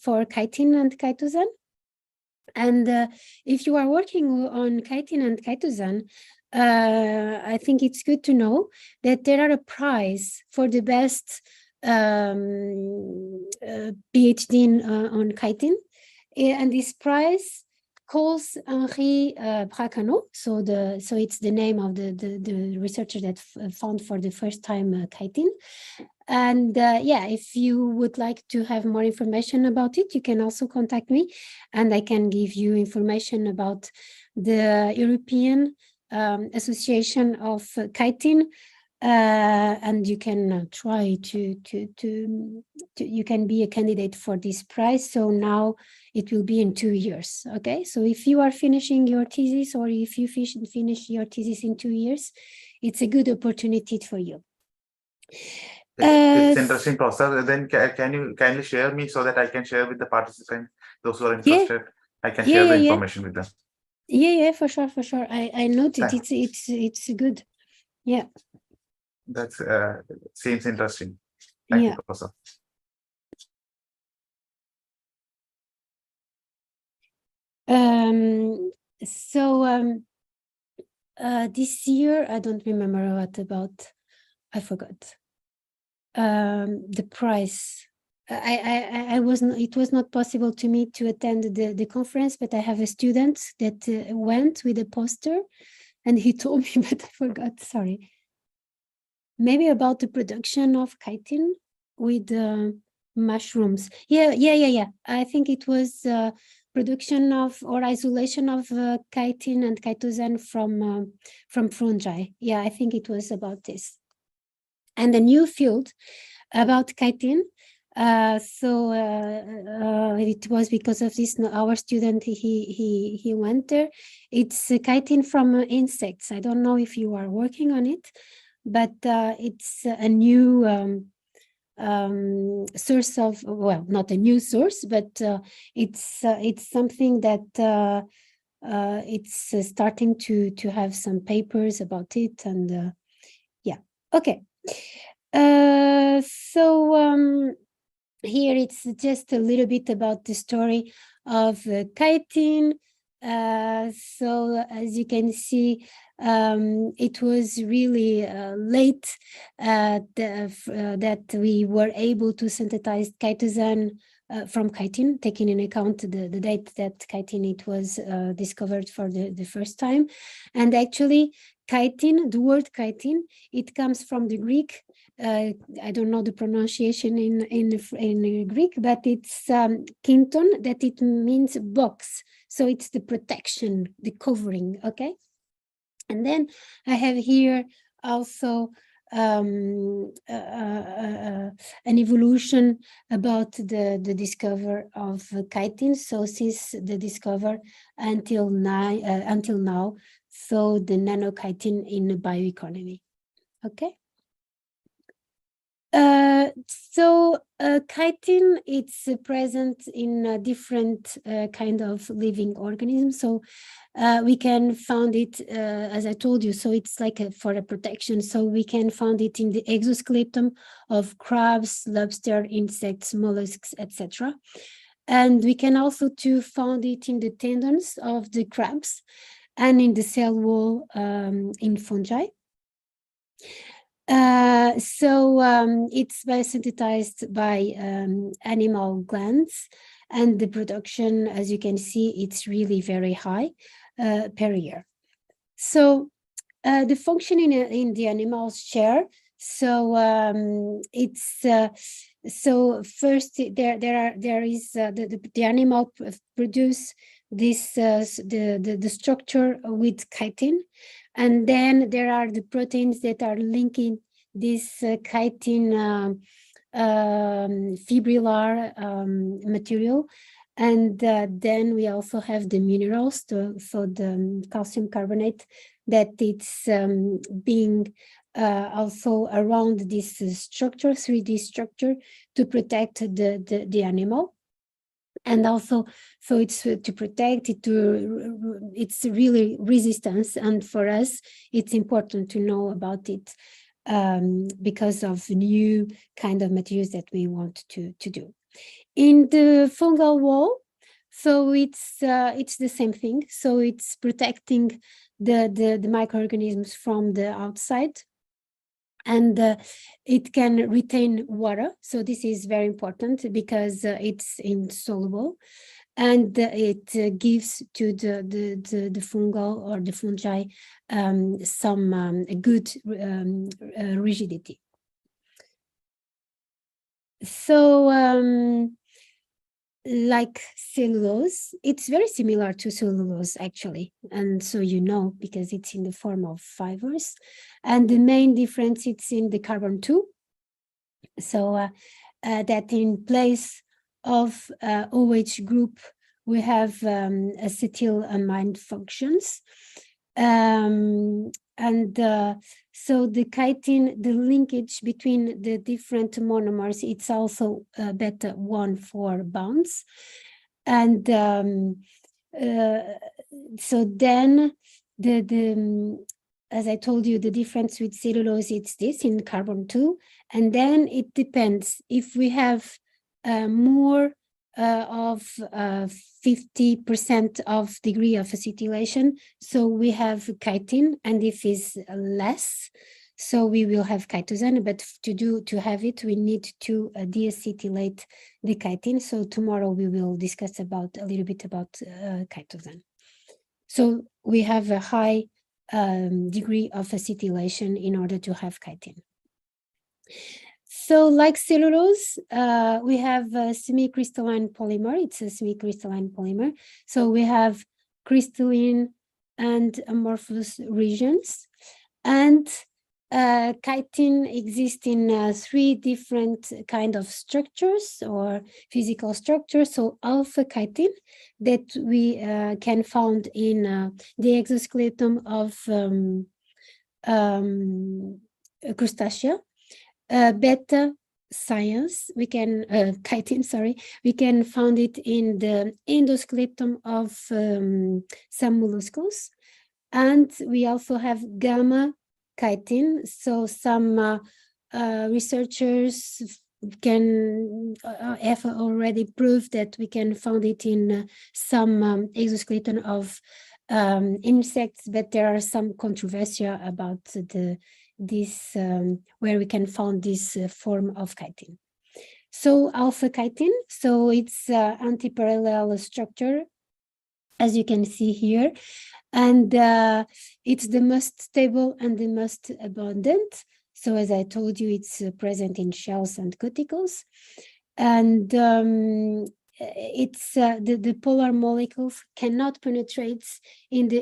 for chitin and chitosan. And if you are working on chitin and chitosan, I think it's good to know that there are a prize for the best PhD on chitin, and this prize calls Henri Braconnot. So it's the name of the researcher that found for the first time chitin. And yeah, if you would like to have more information about it, you can also contact me, and I can give you information about the European Association of Chitin, and you can try to you can be a candidate for this prize. So now it will be in 2 years. Okay, so if you are finishing your thesis, or if you finish your thesis in 2 years, it's a good opportunity for you. It's interesting, Professor. Then can you kindly share me so that I can share with the participants, those who are interested? I can share the information with them. Yeah, for sure. I noted it's good. Yeah. That seems interesting. Thank you, Professor. This year, I don't remember what about. I forgot. The price. I wasn't. It was not possible to me to attend the conference, but I have a student that went with a poster, and he told me, but I forgot. Sorry. Maybe about the production of chitin with mushrooms. Yeah. I think it was production of or isolation of chitin and chitosan from fungi. Yeah, I think it was about this. And a new field about chitin. It was because of this. Our student he went there. It's chitin from insects. I don't know if you are working on it, but it's a new source of, well, not a new source, but it's something that it's starting to have some papers about it, and yeah, okay. So here it's just a little bit about the story of chitin. So as you can see, it was really late that we were able to synthesize chitosan from chitin, taking into account the date that chitin it was discovered for the first time. And actually, chitin, the word chitin, it comes from the Greek. I don't know the pronunciation in Greek, but it's kinton, that it means box. So it's the protection, the covering, okay? And then I have here also an evolution about the discovery of chitin. So since the discovery until now, so the nanochitin in the bioeconomy, okay? Chitin, it's present in different kind of living organisms. So we can find it, as I told you, so it's like for a protection. So we can find it in the exoskeleton of crabs, lobster, insects, mollusks, etc. And we can also find it in the tendons of the crabs and in the cell wall in fungi. It's biosynthesized by animal glands, and the production, as you can see, it's really very high per year. So the function in the animals share. So it's so first there is the animal produce this the structure with chitin. And then there are the proteins that are linking this chitin fibrillar material. And then we also have the minerals, so the calcium carbonate, that it's being also around this structure, 3D structure, to protect the animal. And also, so it's to protect it, it's really resistance. And for us, it's important to know about it because of new kind of materials that we want to do. In the fungal wall, so it's the same thing. So it's protecting the microorganisms from the outside. And it can retain water. So this is very important because it's insoluble, and it gives to the fungal or the fungi some good rigidity. So like cellulose, it's very similar to cellulose actually, and so you know, because it's in the form of fibers. And the main difference, it's in the carbon 2. So that in place of OH group, we have acetylamine functions. So the chitin, the linkage between the different monomers, it's also beta 1 for bonds. And so then as I told you, the difference with cellulose, it's this in carbon 2. And then it depends if we have more of 50% of degree of acetylation, so we have chitin, and if it's less, so we will have chitosan. But to have it, we need to deacetylate the chitin. So tomorrow we will discuss a little bit about chitosan. So we have a high degree of acetylation in order to have chitin. So like cellulose, we have a semi-crystalline polymer. It's a semi-crystalline polymer. So we have crystalline and amorphous regions. And chitin exists in 3 different kind of structures or physical structures. So alpha chitin, that we can find in the exoskeleton of crustacea. Beta science, we can chitin, sorry, we can find it in the endoskeleton of some molluscles, and we also have gamma chitin. So some researchers can have already proved that we can find it in some exoskeleton of insects, but there are some controversy about this where we can find this form of chitin. So alpha chitin, so it's anti-parallel structure, as you can see here, and it's the most stable and the most abundant. So as I told you, it's present in shells and cuticles, and it's the polar molecules cannot penetrate in the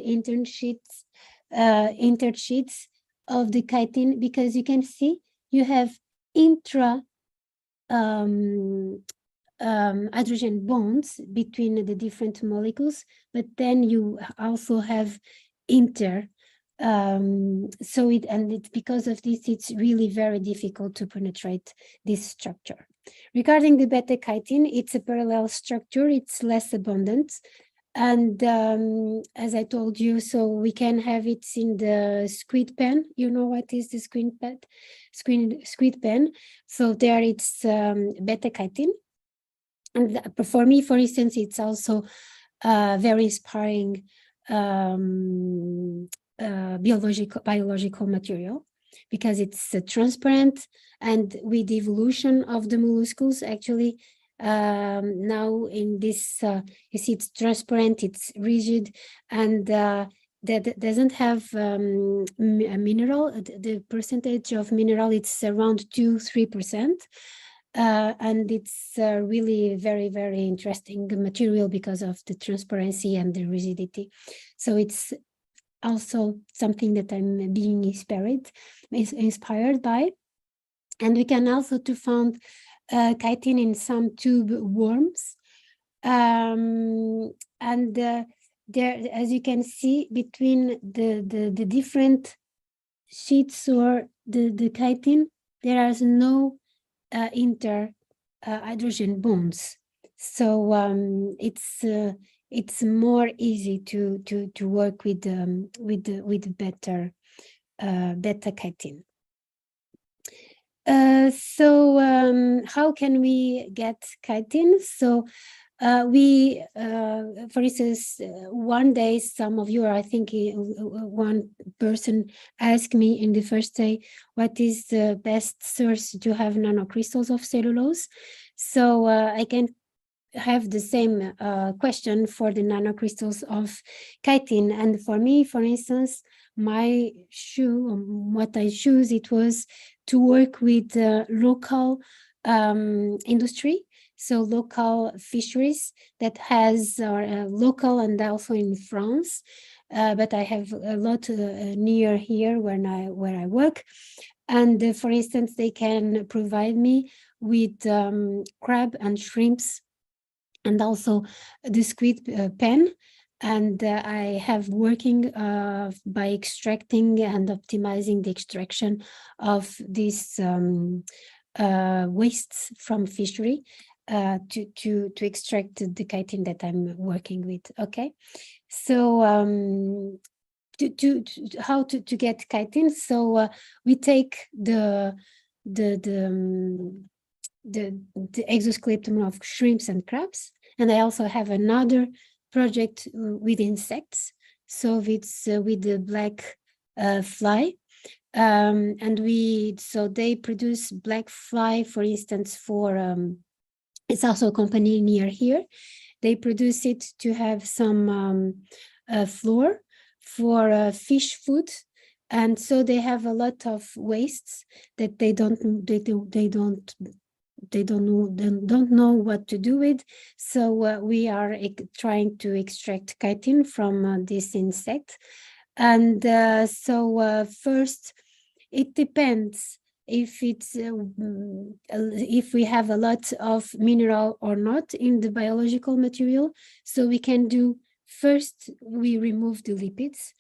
intersheets of the chitin, because you can see you have intra hydrogen bonds between the different molecules, but then you also have inter. So it's because of this, it's really very difficult to penetrate this structure. Regarding the beta chitin, it's a parallel structure, it's less abundant. And as I told you, so we can have it in the squid pen. You know what is the squid pen? So there it's beta chitin. And for me, for instance, it's also very inspiring biological material, because it's transparent, and with the evolution of the molluscles, actually now in this you see it's transparent, it's rigid, and that doesn't have a mineral. The percentage of mineral, it's around 2-3%. And it's really very, very interesting material because of the transparency and the rigidity. So it's also something that I'm being inspired by. And we can also to find chitin in some tube worms. And there, as you can see, between the different sheets or the chitin, there is no inter hydrogen bonds. So it's more easy to work with better beta chitin. So how can we get chitin? So we, for instance, one day, some of you, or I think one person asked me in the first day, what is the best source to have nanocrystals of cellulose? So I can have the same question for the nanocrystals of chitin. And for me, for instance, what I choose, it was to work with local industry. So local fisheries that has local and also in France, but I have a lot near here where I work. And for instance, they can provide me with crab and shrimps, and also the squid pen. And I have working by extracting and optimizing the extraction of these wastes from fishery to extract the chitin that I'm working with. Okay, so how to get chitin? So we take the exoskeleton of shrimps and crabs, and I also have another project with insects. So it's with the black fly. And so they produce black fly, for instance, for it's also a company near here. They produce it to have some flour for fish food, and so they have a lot of wastes that they don't know what to do with. So we are trying to extract chitin from this insect. And so first, it depends if it's if we have a lot of mineral or not in the biological material. So we can do, first we remove the lipids,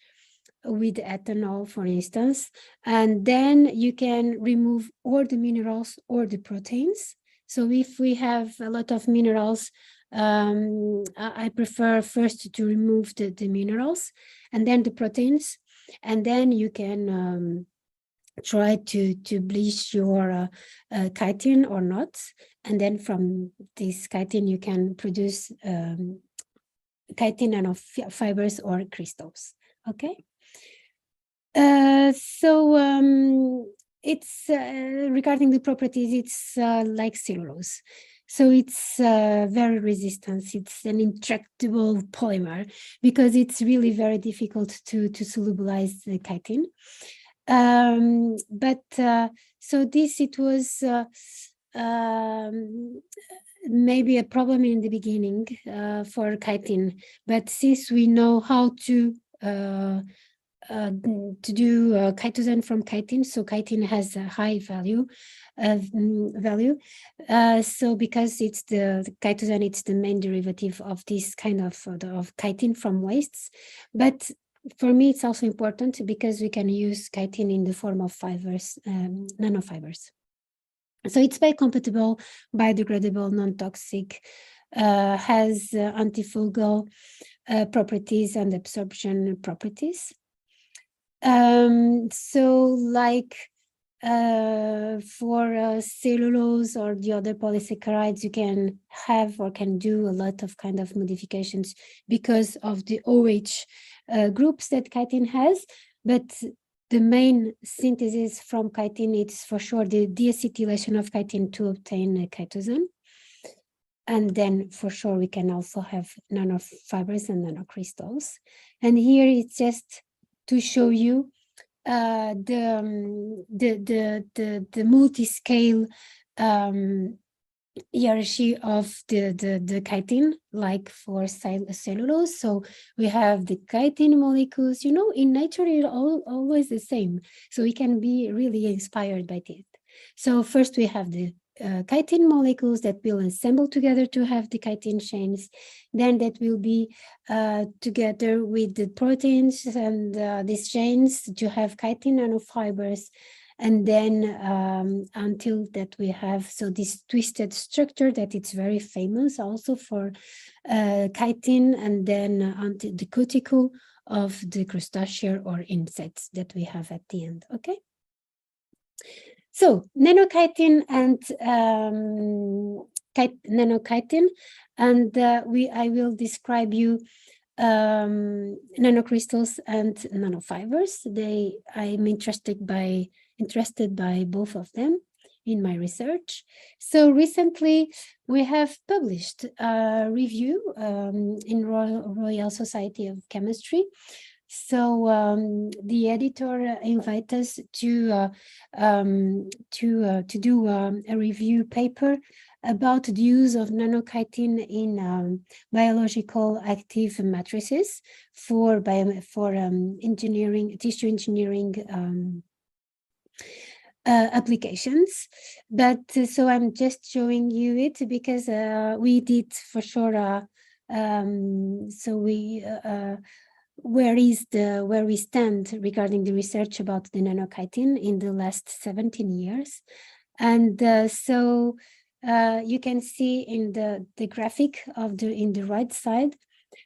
with ethanol, for instance, and then you can remove all the minerals or the proteins. So if we have a lot of minerals, I prefer first to remove the minerals and then the proteins, and then you can try to bleach your chitin or not, and then from this chitin you can produce chitin nanofibers or crystals. Okay. It's regarding the properties, it's like cellulose. So it's very resistant. It's an intractable polymer because it's really very difficult to solubilize the chitin. So this, it was maybe a problem in the beginning for chitin, but since we know how to do chitosan from chitin, so chitin has a high value. So because it's the chitosan, it's the main derivative of this kind of chitin from wastes. But for me, it's also important because we can use chitin in the form of fibers, nanofibers. So it's biocompatible, biodegradable, non-toxic, has antifungal properties and absorption properties. So like for cellulose or the other polysaccharides, you can have or can do a lot of kind of modifications because of the OH groups that chitin has. But the main synthesis from chitin is for sure the deacetylation of chitin to obtain a chitosan. And then for sure we can also have nanofibers and nanocrystals. And here it's just to show you the multi-scale hierarchy of the chitin, like for cellulose. So we have the chitin molecules, you know, in nature it's always the same. So we can be really inspired by it. So first we have the chitin molecules that will assemble together to have the chitin chains. Then that will be together with the proteins and these chains to have chitin nanofibers. And then until that we have, so this twisted structure that it's very famous also for chitin, and then until the cuticle of the crustacea or insects that we have at the end, okay? So nanochitin and nanochitin, and I will describe you nanocrystals and nanofibers. I'm interested by both of them in my research. So recently we have published a review in Royal Society of Chemistry. So the editor invited us to do a review paper about the use of nanochitin in biological active matrices for engineering, tissue engineering applications. But so I'm just showing you it because we did for sure. So we where we stand regarding the research about the nanochitin in the last 17 years, and so you can see in the graphic of in the right side.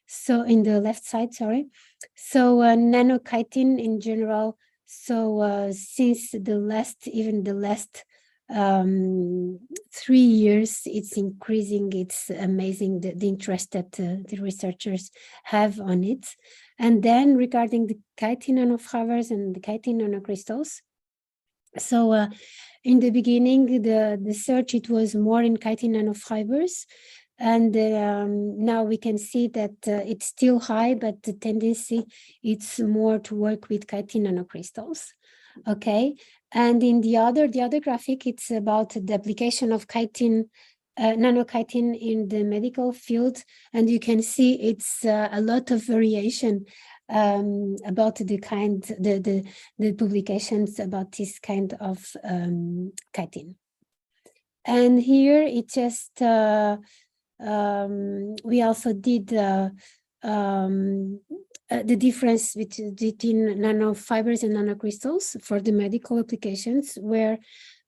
So in the left side, sorry. So nanochitin in general. So since the last 3 years, it's increasing. It's amazing the interest that the researchers have on it. And then regarding the chitin nanofibers and the chitin nanocrystals. So in the beginning, the search, it was more in chitin nanofibers. And now we can see that it's still high, but the tendency it's more to work with chitin nanocrystals. Okay, and in the other graphic, it's about the application of chitin, nanochitin in the medical field, and you can see it's a lot of variation about the publications about this kind of chitin. And here it just we also did the difference between nanofibers and nanocrystals for the medical applications, where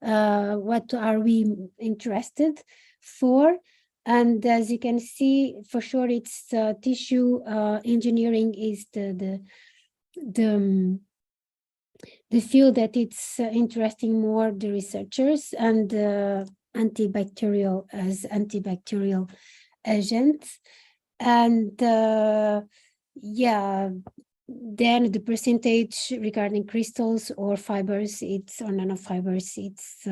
what are we interested for. And as you can see, for sure, it's tissue engineering is the field that it's interesting more the researchers, and antibacterial as antibacterial agents. And yeah, then the percentage regarding crystals or fibers, it's or nanofibers, it's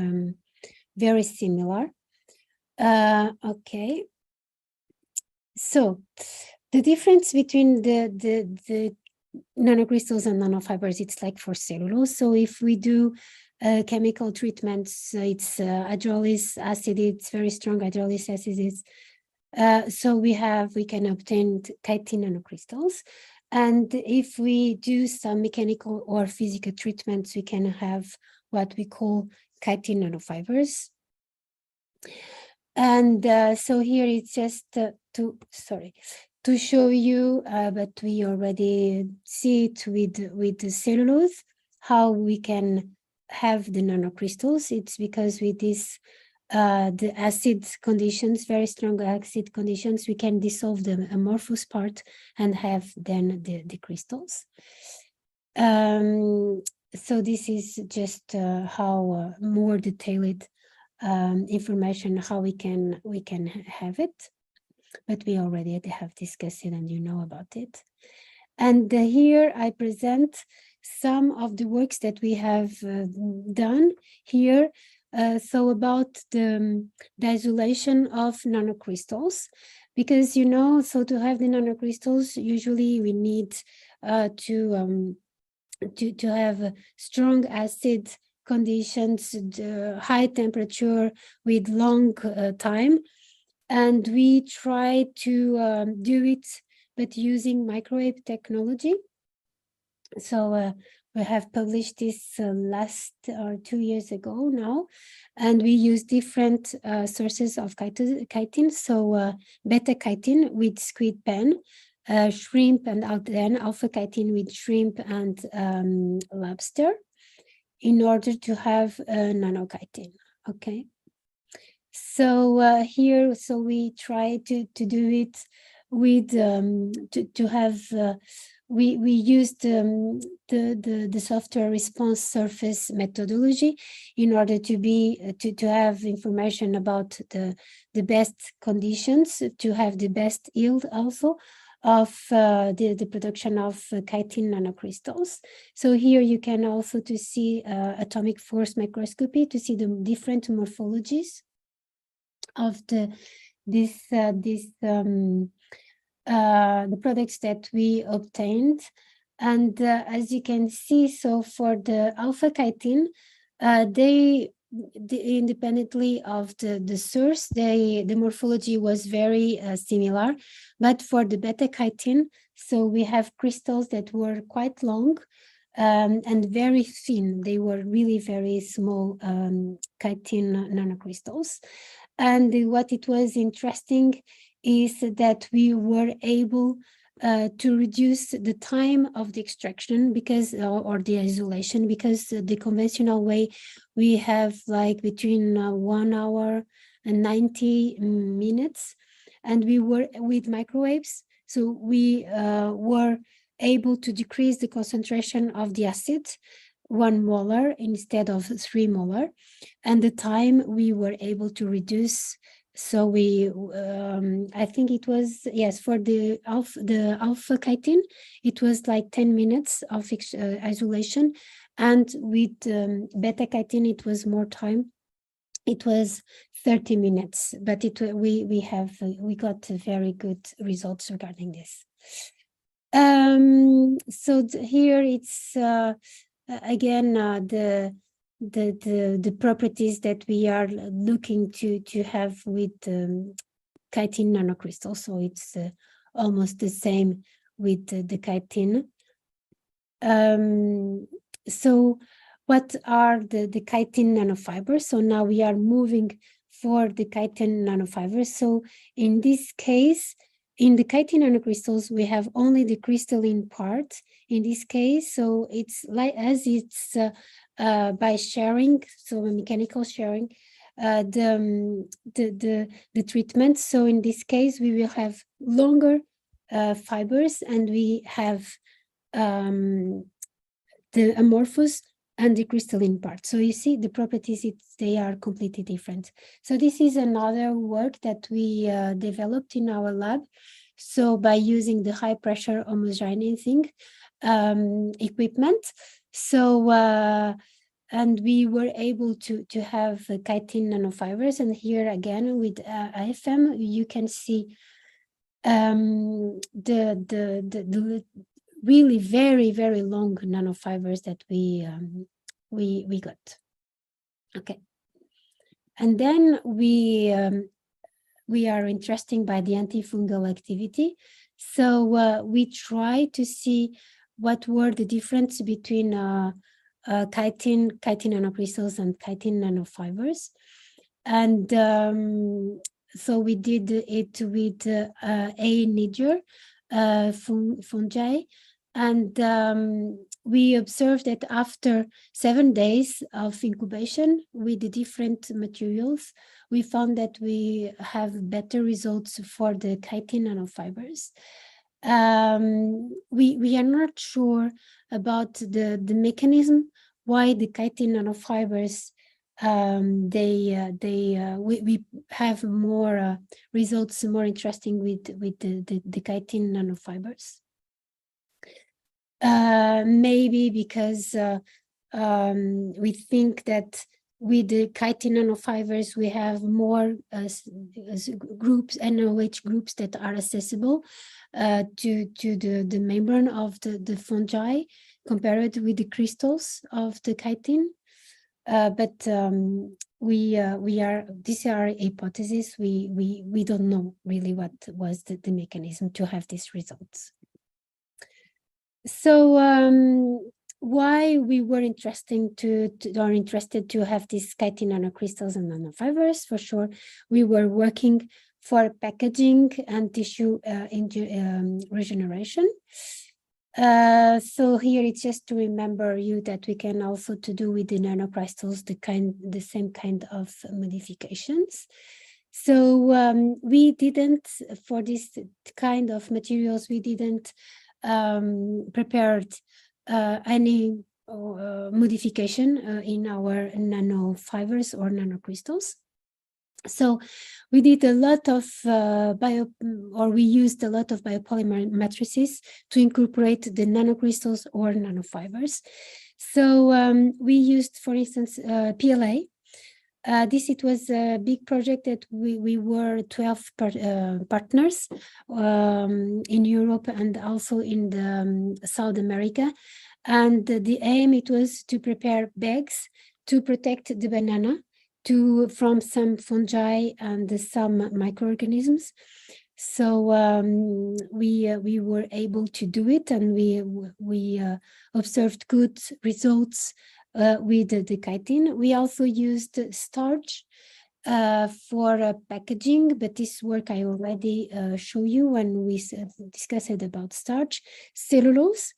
very similar. Okay, so the difference between the nanocrystals and nanofibers, it's like for cellulose. So if we do chemical treatments, it's hydrolysis acid, it's very strong hydrolysis acids. So we can obtain chitin nanocrystals. And if we do some mechanical or physical treatments, we can have what we call chitin nanofibers. And so here it's just to show you, but we already see it with the cellulose, how we can have the nanocrystals. It's because with this the acid conditions, very strong acid conditions, we can dissolve the amorphous part and have then the crystals. So this is just how more detailed information how we can have it, but we already have discussed it and you know about it. And here I present some of the works that we have done here. So about the isolation of nanocrystals, because you know, so to have the nanocrystals, usually we need to have strong acid conditions, high temperature with long time, and we try to do it, but using microwave technology. So we have published this last or 2 years ago now, and we use different sources of chitin. So beta chitin with squid pen, shrimp, and then alpha chitin with shrimp and lobster, in order to have nanochitin. Okay. So here, so we try to do it with to have. We used the software response surface methodology in order to have information about the best conditions, to have the best yield also of the production of chitin nanocrystals. So here you can also to see atomic force microscopy to see the different morphologies of the products that we obtained. And as you can see, so for the alpha chitin, they independently of the source, the morphology was very similar. But for the beta chitin, so we have crystals that were quite long and very thin. They were really very small chitin nanocrystals. And what it was interesting is that we were able to reduce the time of the extraction because or the isolation, because the conventional way we have like between 1 hour and 90 minutes, and we were with microwaves, so we were able to decrease the concentration of the acid 1 molar instead of 3 molar, and the time we were able to reduce. So we, I think it was, yes, for the alpha chitin, it was like 10 minutes of isolation, and with beta chitin, it was more time. It was 30 minutes, but we got very good results regarding this. So here it's again the properties that we are looking to have with chitin nanocrystal. So it's almost the same with the chitin. So what are the chitin nanofibers? So now we are moving for the chitin nanofibers. So in this case, in the chitin nanocrystals, we have only the crystalline part in this case. So it's like as it's by sharing, so a mechanical sharing, the treatment. So in this case, we will have longer fibers, and we have the amorphous and the crystalline part. So you see the properties, they are completely different. So this is another work that we developed in our lab. So by using the high pressure homogenizing equipment. So and we were able to have chitin nanofibers. And here again with AFM, you can see the really very long nanofibers that we got. Okay, and then we are interested by the antifungal activity. So we try to see what were the difference between chitin nanocrystals and chitin nanofibers, and so we did it with A. niger fungi, and we observed that after 7 days of incubation with the different materials, we found that we have better results for the chitin nanofibers. We are not sure about the mechanism why the chitin nanofibers we have more results more interesting with the chitin nanofibers. Maybe because we think that with the chitin nanofibers we have more groups, NOH groups that are accessible to the membrane of the fungi compared with the crystals of the chitin. But these are hypotheses. We don't know really what was the mechanism to have these results. So why we were interested to have these chitin nanocrystals and nanofibers? For sure, we were working for packaging and tissue regeneration. So here it's just to remember you that we can also to do with the nanocrystals the same kind of modifications. So we didn't, for this kind of materials, we didn't prepared any modification in our nanofibers or nanocrystals. So we did a lot of we used a lot of biopolymer matrices to incorporate the nanocrystals or nanofibers. So we used, for instance, PLA. It was a big project that we were 12 partners in Europe and also in South America. And the aim, it was to prepare bags to protect the banana from some fungi and some microorganisms. So we were able to do it, and we observed good results with the chitin. We also used starch for packaging, but this work I already show you when we discussed about starch, cellulose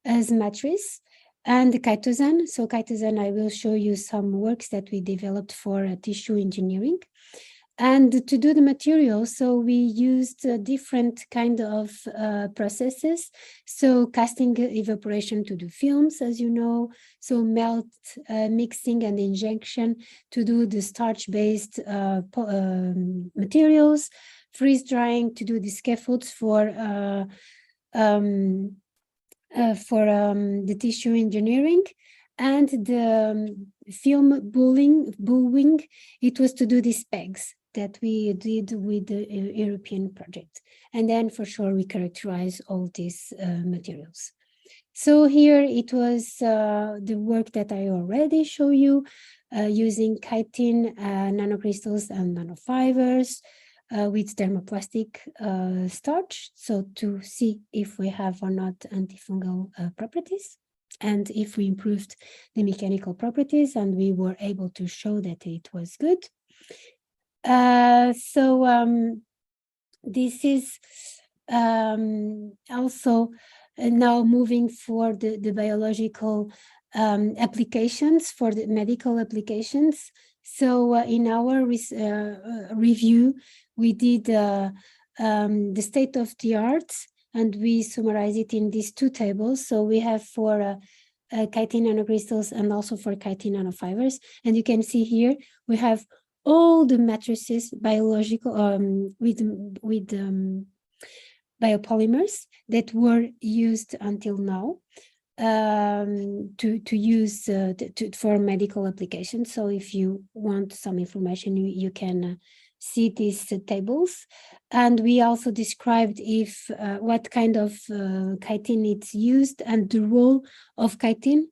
as matrix, and chitosan. So chitosan, I will show you some works that we developed for tissue engineering. And to do the materials, so we used different kind of processes. So casting, evaporation to do films, as you know. So melt, mixing and injection to do the starch-based materials. Freeze drying to do the scaffolds for the tissue engineering. And the film bullwing, it was to do these pegs that we did with the European project. And then for sure we characterize all these materials. So here it was the work that I already show you using chitin nanocrystals and nanofibers with thermoplastic starch. So to see if we have or not antifungal properties, and if we improved the mechanical properties, and we were able to show that it was good. This is Also now moving for the biological applications, for the medical applications. So in our review, we did the state of the art, and we summarize it in these two tables. So we have for chitin nanocrystals and also for chitin nanofibers. And you can see here, we have all the matrices biological with biopolymers that were used until now to use for medical applications. So if you want some information, you can see these tables. And we also described if what kind of chitin is used and the role of chitin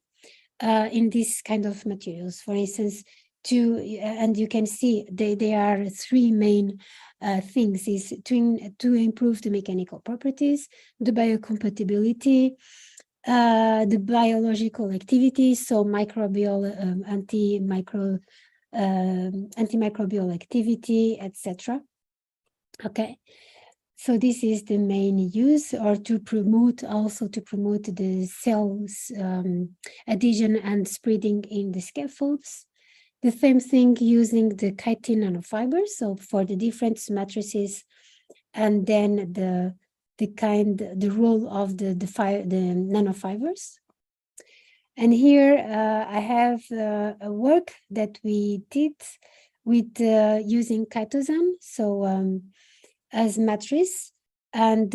in this kind of materials. For instance, and you can see there are three main things: is to improve the mechanical properties, the biocompatibility, the biological activity, so microbial antimicrobial activity, etc. Okay, so this is the main use, or to promote the cells adhesion and spreading in the scaffolds. The same thing using the chitin nanofibers, so for the different matrices, and then the role of the nanofibers. And here I have a work that we did with using chitosan, so as matrix. And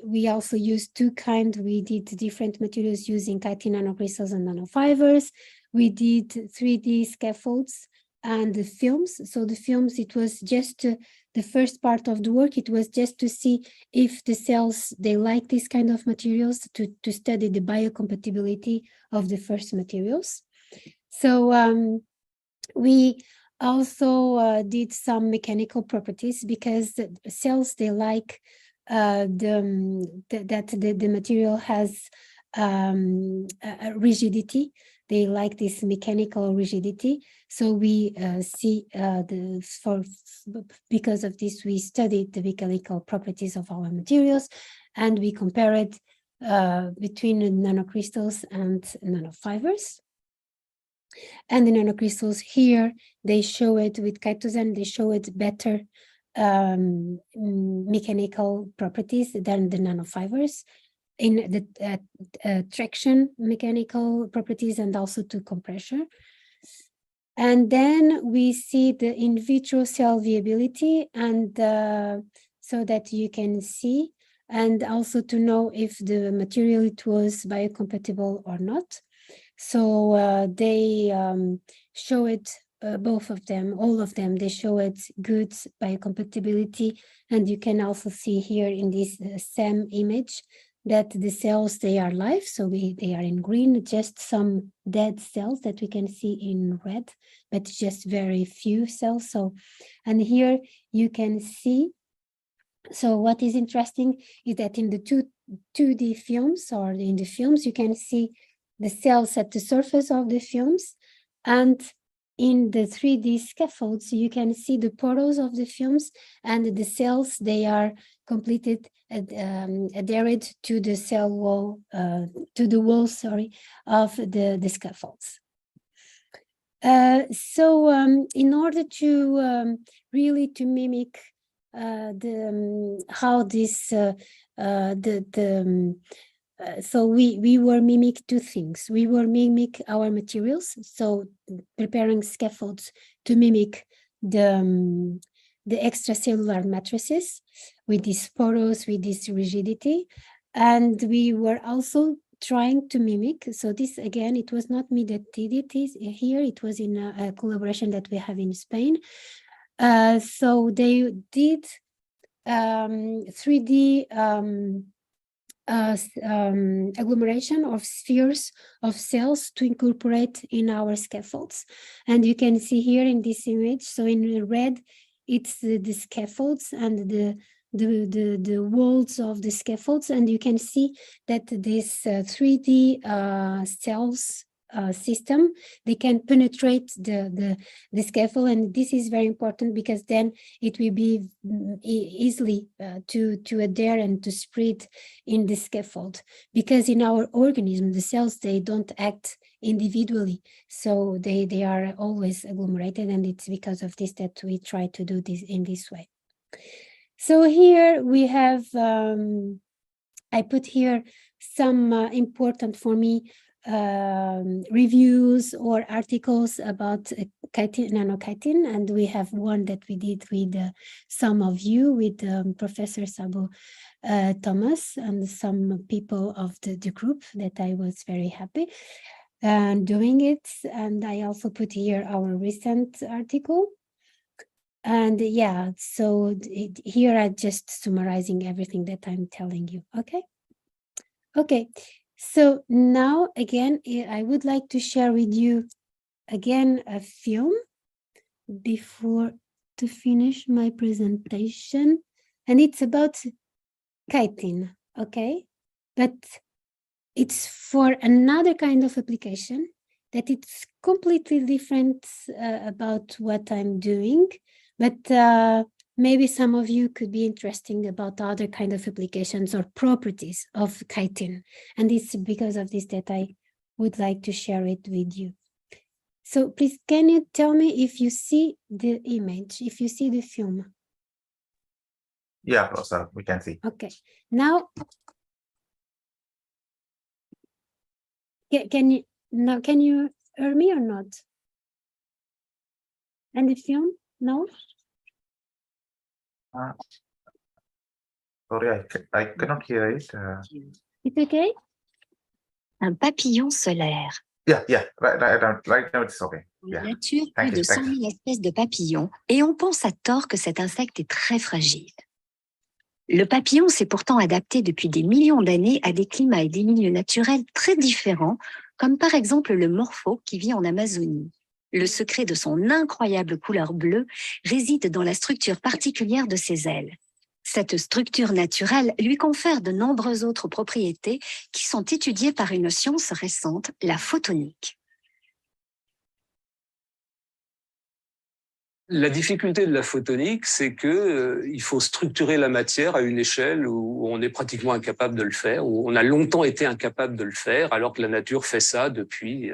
we also used we did different materials using chitin nanocrystals and nanofibers. We did 3D scaffolds and the films. So the films, it was just the first part of the work. It was just to see if the cells, they like this kind of materials, to study the biocompatibility of the first materials. So we also did some mechanical properties, because the cells, they like that the material has rigidity. They like this mechanical rigidity. So we see because of this, we studied the mechanical properties of our materials, and we compared between nanocrystals and nanofibers. And the nanocrystals here, they show it with chitosan, they show it better mechanical properties than the nanofibers in the traction mechanical properties, and also to compression. And then we see the in vitro cell viability, and so that you can see, and also to know if the material it was biocompatible or not. So they show it, both of them, all of them, they show it good biocompatibility. And you can also see here in this SEM image that the cells, they are live. So they are in green, just some dead cells that we can see in red, but just very few cells. So, and here you can see, so what is interesting is that in the 2D films, or in the films, you can see the cells at the surface of the films, and in the 3D scaffolds, you can see the poros of the films, and the cells, they are completed adhered to the cell wall, to the wall, of the scaffolds. So in order to really to mimic how this so we were mimic two things. We were mimic our materials, so preparing scaffolds to mimic the extracellular matrices with these poros, with this rigidity. And we were also trying to mimic, so this again, it was not me that did it here, it was in a collaboration that we have in Spain. So they did 3D agglomeration of spheres of cells to incorporate in our scaffolds. And you can see here in this image, so in red, it's the scaffolds and the walls of the scaffolds, and you can see that these 3D cells system, they can penetrate the scaffold, and this is very important because then it will be easily to adhere and to spread in the scaffold. Because in our organism, the cells, they don't act individually, so they are always agglomerated, and it's because of this that we try to do this in this way. So here we have, I put here some important for me reviews or articles about nanochitin, and we have one that we did with some of you, with Professor Sabo Thomas and some people of the group, that I was very happy doing it. And I also put here our recent article. And yeah, so here I'm just summarizing everything that I'm telling you. Okay, so now again, I would like to share with you again a film before to finish my presentation, and it's about chitin, okay? But it's for another kind of application that it's completely different about what I'm doing, but maybe some of you could be interested about other kind of applications or properties of chitin. And it's because of this that I would like to share it with you. So please, can you tell me if you see the image, if you see the film? Yeah, Rosa, we can see. Okay, now, can you hear me or not? And the film? No? Sorry, I cannot hear it. It's okay? Un papillon solaire. Yeah, right now it's okay. La Yeah. nature, plus Thank de you, 100 000 espèces de papillons, et on pense à tort que cet insecte est très fragile. Le papillon s'est pourtant adapté depuis des millions d'années à des climats et des milieux naturels très différents, comme par exemple le morpho qui vit en Amazonie. Le secret de son incroyable couleur bleue réside dans la structure particulière de ses ailes. Cette structure naturelle lui confère de nombreuses autres propriétés qui sont étudiées par une science récente, la photonique. La difficulté de la photonique, c'est que il faut structurer la matière à une échelle où on est pratiquement incapable de le faire, où on a longtemps été incapable de le faire, alors que la nature fait ça depuis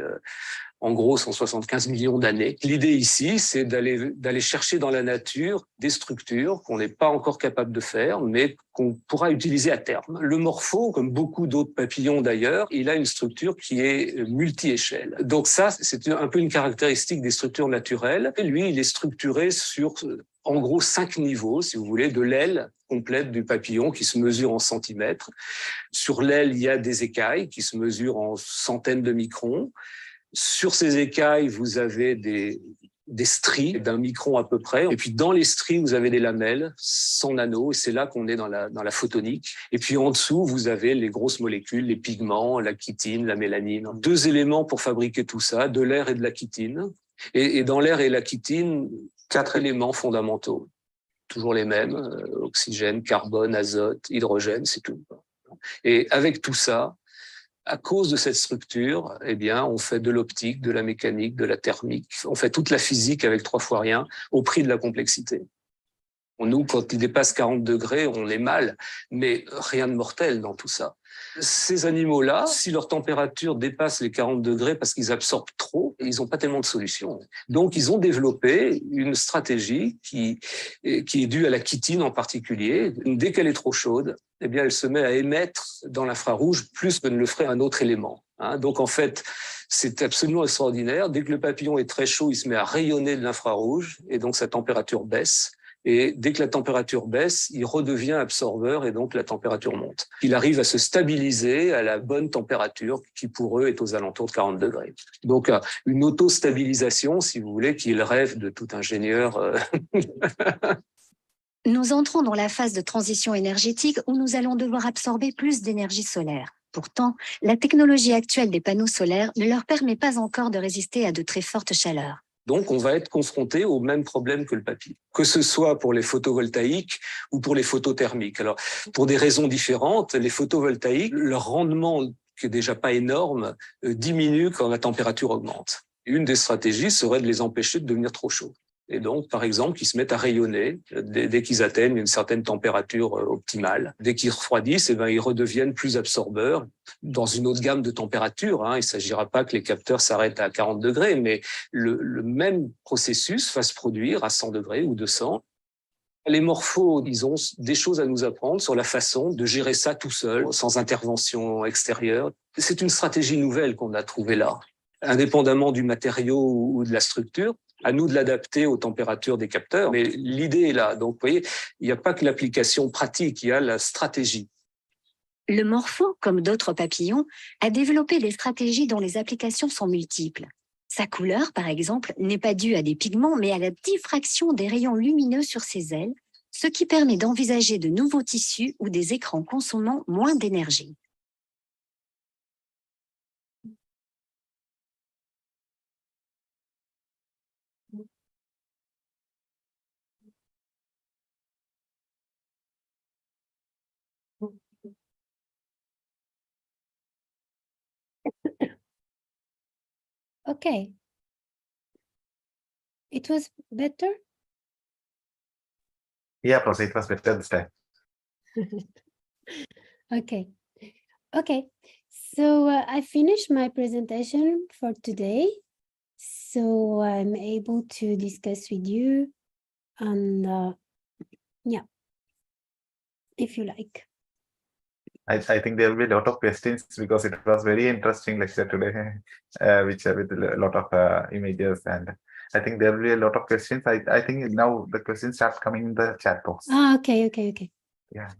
en gros 175 millions d'années. L'idée ici, c'est d'aller chercher dans la nature des structures qu'on n'est pas encore capable de faire, mais qu'on pourra utiliser à terme. Le morpho, comme beaucoup d'autres papillons d'ailleurs, il a une structure qui est multi-échelle. Donc ça, c'est un peu une caractéristique des structures naturelles. Et lui, il est structuré sur, en gros, 5 niveaux, si vous voulez, de l'aile complète du papillon qui se mesure en centimètres. Sur l'aile, il y a des écailles qui se mesurent en centaines de microns. Sur ces écailles, vous avez des stries d'un micron à peu près. Et puis, dans les stries, vous avez des lamelles, 100 nanos. Et c'est là qu'on est dans la photonique. Et puis, en dessous, vous avez les grosses molécules, les pigments, la chitine, la mélanine. 2 éléments pour fabriquer tout ça, de l'air et de la chitine. Et dans l'air et la chitine, 4 éléments fondamentaux. Toujours les mêmes, oxygène, carbone, azote, hydrogène, c'est tout. Et avec tout ça, à cause de cette structure, eh bien, on fait de l'optique, de la mécanique, de la thermique. On fait toute la physique avec 3 fois rien au prix de la complexité. Nous, quand il dépasse 40 degrés, on est mal, mais rien de mortel dans tout ça. Ces animaux-là, si leur température dépasse les 40 degrés parce qu'ils absorbent trop, ils n'ont pas tellement de solutions. Donc, ils ont développé une stratégie qui est due à la chitine en particulier. Dès qu'elle est trop chaude, eh bien, elle se met à émettre dans l'infrarouge plus que ne le ferait un autre élément. Donc, en fait, c'est absolument extraordinaire. Dès que le papillon est très chaud, il se met à rayonner de l'infrarouge et donc sa température baisse. Et dès que la température baisse, il redevient absorbeur et donc la température monte. Il arrive à se stabiliser à la bonne température qui pour eux est aux alentours de 40 degrés. Donc une auto-stabilisation, si vous voulez, qui est le rêve de tout ingénieur. Nous entrons dans la phase de transition énergétique où nous allons devoir absorber plus d'énergie solaire. Pourtant, la technologie actuelle des panneaux solaires ne leur permet pas encore de résister à de très fortes chaleurs. Donc, on va être confronté au même problème que le papillon, que ce soit pour les photovoltaïques ou pour les photothermiques. Alors, pour des raisons différentes, les photovoltaïques, leur rendement qui est déjà pas énorme, diminue quand la température augmente. Une des stratégies serait de les empêcher de devenir trop chauds. Et donc, par exemple, qu'ils se mettent à rayonner dès qu'ils atteignent une certaine température optimale. Dès qu'ils refroidissent, ils redeviennent plus absorbeurs dans une autre gamme de températures. Il ne s'agira pas que les capteurs s'arrêtent à 40 degrés, mais le même processus va se produire à 100 degrés ou 200. Les morphos, ils ont des choses à nous apprendre sur la façon de gérer ça tout seul, sans intervention extérieure. C'est une stratégie nouvelle qu'on a trouvée là. Indépendamment du matériau ou de la structure, à nous de l'adapter aux températures des capteurs. Mais l'idée est là. Donc, vous voyez, il n'y a pas que l'application pratique, il y a la stratégie. Le morpho, comme d'autres papillons, a développé des stratégies dont les applications sont multiples. Sa couleur, par exemple, n'est pas due à des pigments, mais à la diffraction des rayons lumineux sur ses ailes, ce qui permet d'envisager de nouveaux tissus ou des écrans consommant moins d'énergie. Okay. It was better? Yeah, Professor, it was better this time. Okay. Okay. So I finished my presentation for today. So I'm able to discuss with you and yeah, if you like. I think there will be a lot of questions because it was very interesting lecture today, which with a lot of images, and I think there will be a lot of questions. I think now the questions start coming in the chat box. Ah, okay. Yeah.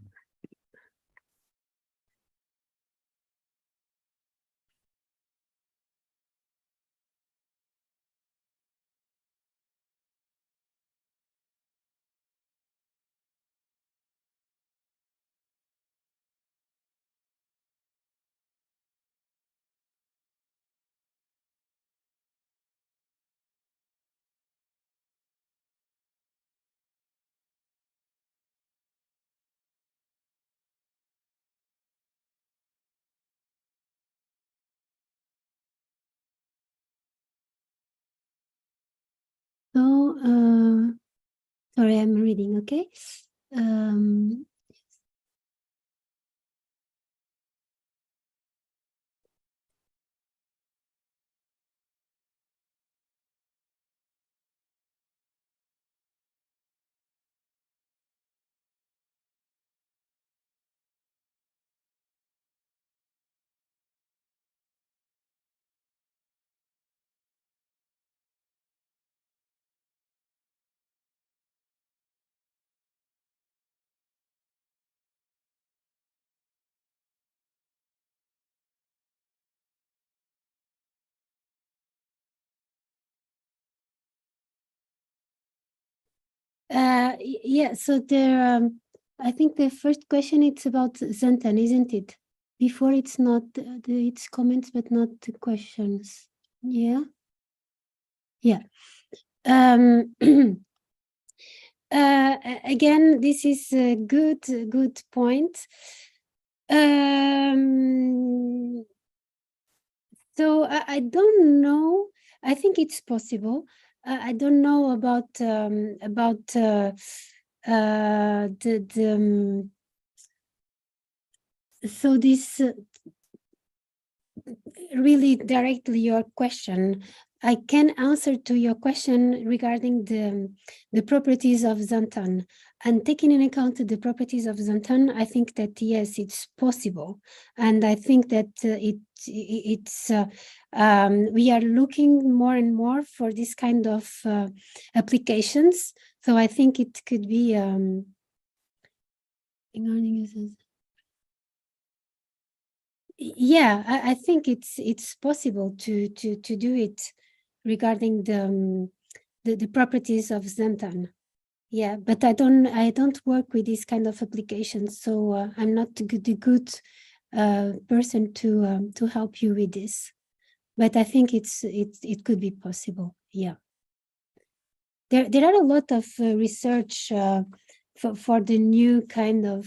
So, sorry, I'm reading, okay? Yeah, so there, I think the first question it's about Xanthan, isn't it? Before it's not, it's comments, but not the questions. Yeah. Yeah. Again, this is a good point. So I don't know. I think it's possible. I don't know about so this really directly your question. I can answer to your question regarding the properties of Xanthan. And taking into account the properties of Xanthan, I think that yes, it's possible. And I think that we are looking more and more for this kind of applications. So I think it could be yeah, I think it's possible to do it regarding the properties of Xanthan. Yeah, but I don't work with this kind of applications, so I'm not the good person to help you with this. But I think it could be possible. Yeah, there are a lot of research for the new kind of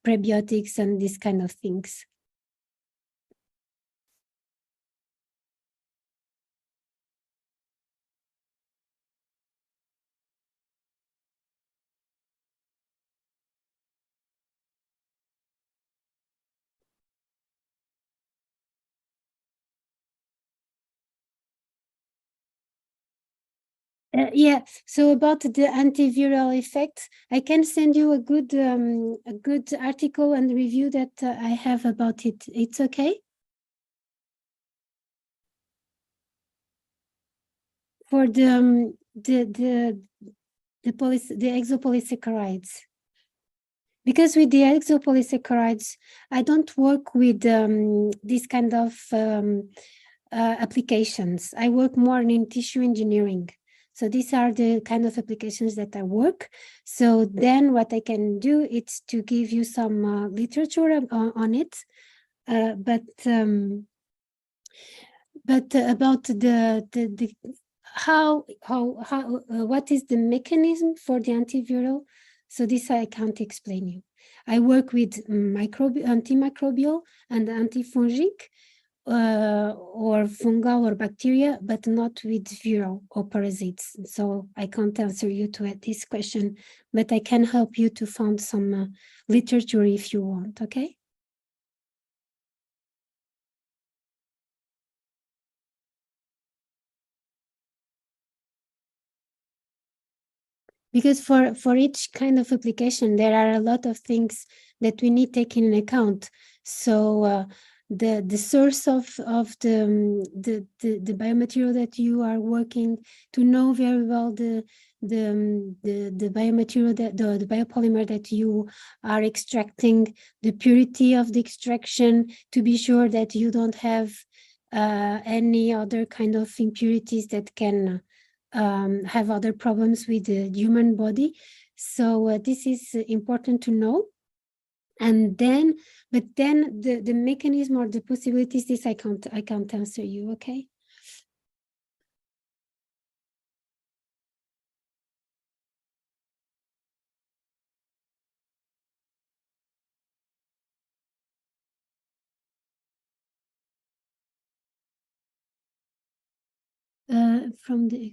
prebiotics and these kind of things. Yeah, so about the antiviral effect, I can send you a good article and review that I have about it. It's okay? For the exopolysaccharides. Because with the exopolysaccharides, I don't work with this kind of applications. I work more in tissue engineering. So these are the kind of applications that I work. So then what I can do is to give you some literature on it. But about the how what is the mechanism for the antiviral? So this I can't explain you. I work with antimicrobial and antifungic or fungal or bacteria, but not with viral or parasites. So I can't answer you to this question, but I can help you to find some literature if you want, okay? Because for each kind of application, there are a lot of things that we need taken in account. So the source of the biomaterial that you are working, to know very well the biomaterial that the biopolymer that you are extracting, the purity of the extraction, to be sure that you don't have any other kind of impurities that can have other problems with the human body. So this is important to know. And then, but then the mechanism or the possibilities, this I can't answer you, okay? From the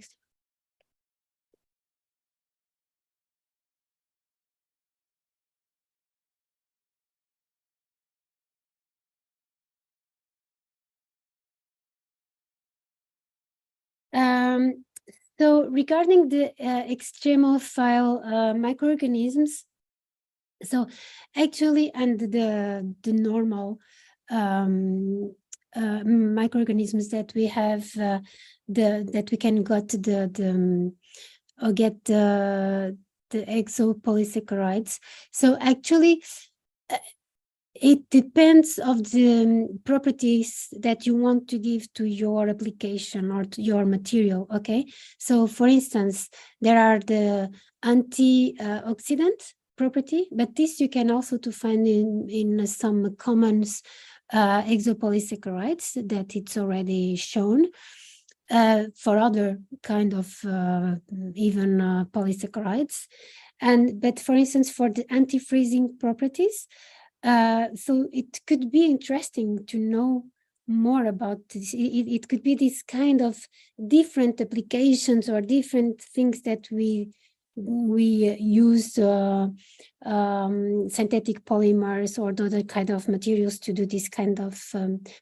so regarding the extremophile microorganisms, so actually, and the normal microorganisms that we have, that we can get get the exopolysaccharides. So actually, it depends of the properties that you want to give to your application or to your material, okay? So for instance, there are the antioxidant property, but this you can also to find in some common exopolysaccharides that it's already shown. For other kind of even polysaccharides. But for instance, for the anti-freezing properties, so it could be interesting to know more about this. It could be this kind of different applications or different things that we use synthetic polymers or other kind of materials to do this kind of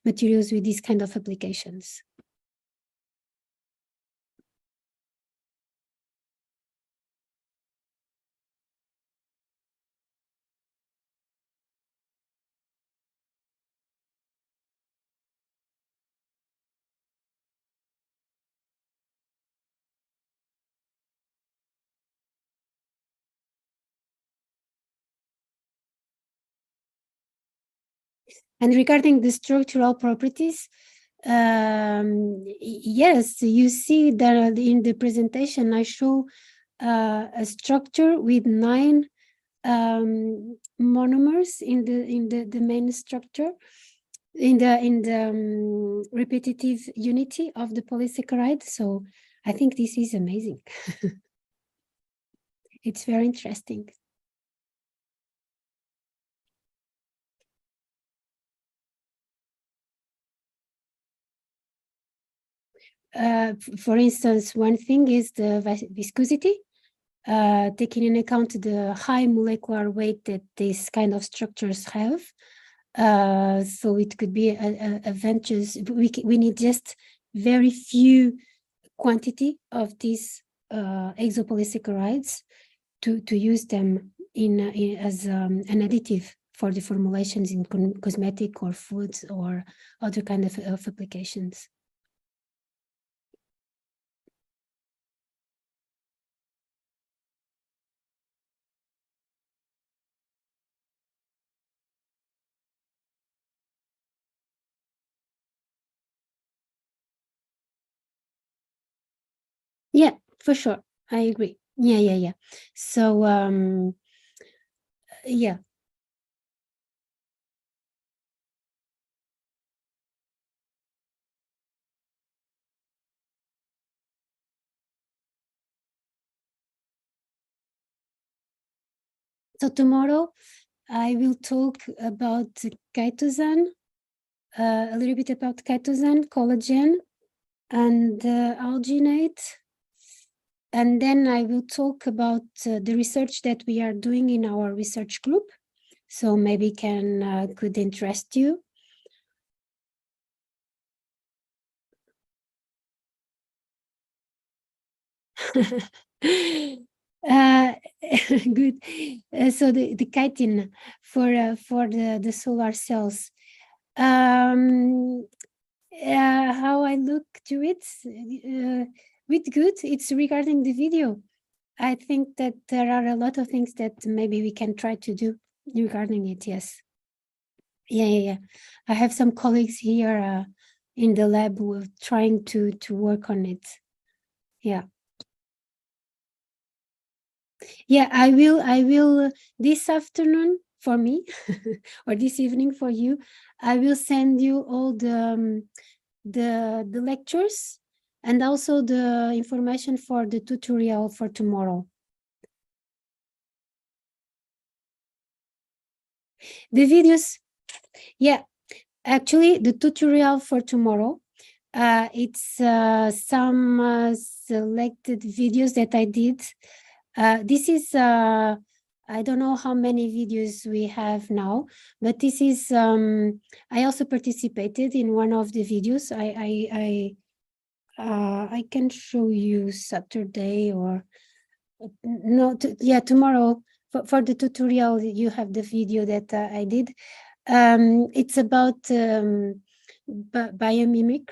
materials with this kind of applications. And regarding the structural properties, yes, you see that in the presentation I show a structure with 9 monomers in the main structure, in the repetitive unity of the polysaccharide. So I think this is amazing. It's very interesting. For instance, one thing is the viscosity, taking into account the high molecular weight that these kind of structures have. So it could be advantageous. We need just very few quantity of these exopolysaccharides to use them as an additive for the formulations in cosmetic or foods or other kind of applications. Yeah, for sure. I agree. Yeah. So, yeah. So tomorrow I will talk about chitosan, a little bit about chitosan, collagen, and alginate. And then I will talk about the research that we are doing in our research group. So maybe could interest you. Good. So the chitin for the solar cells. How I look to it with good. It's regarding the video. I think that there are a lot of things that maybe we can try to do regarding it. Yes. Yeah. I have some colleagues here in the lab who are trying to work on it. Yeah. Yeah, I will this afternoon for me or this evening for you. I will send you all the lectures and also the information for the tutorial for tomorrow. The videos, yeah, actually the tutorial for tomorrow, it's some selected videos that I did. This is, I don't know how many videos we have now, but this is, I also participated in one of the videos. I can show you Saturday or, no, tomorrow for the tutorial, you have the video that I did. It's about biomimicry.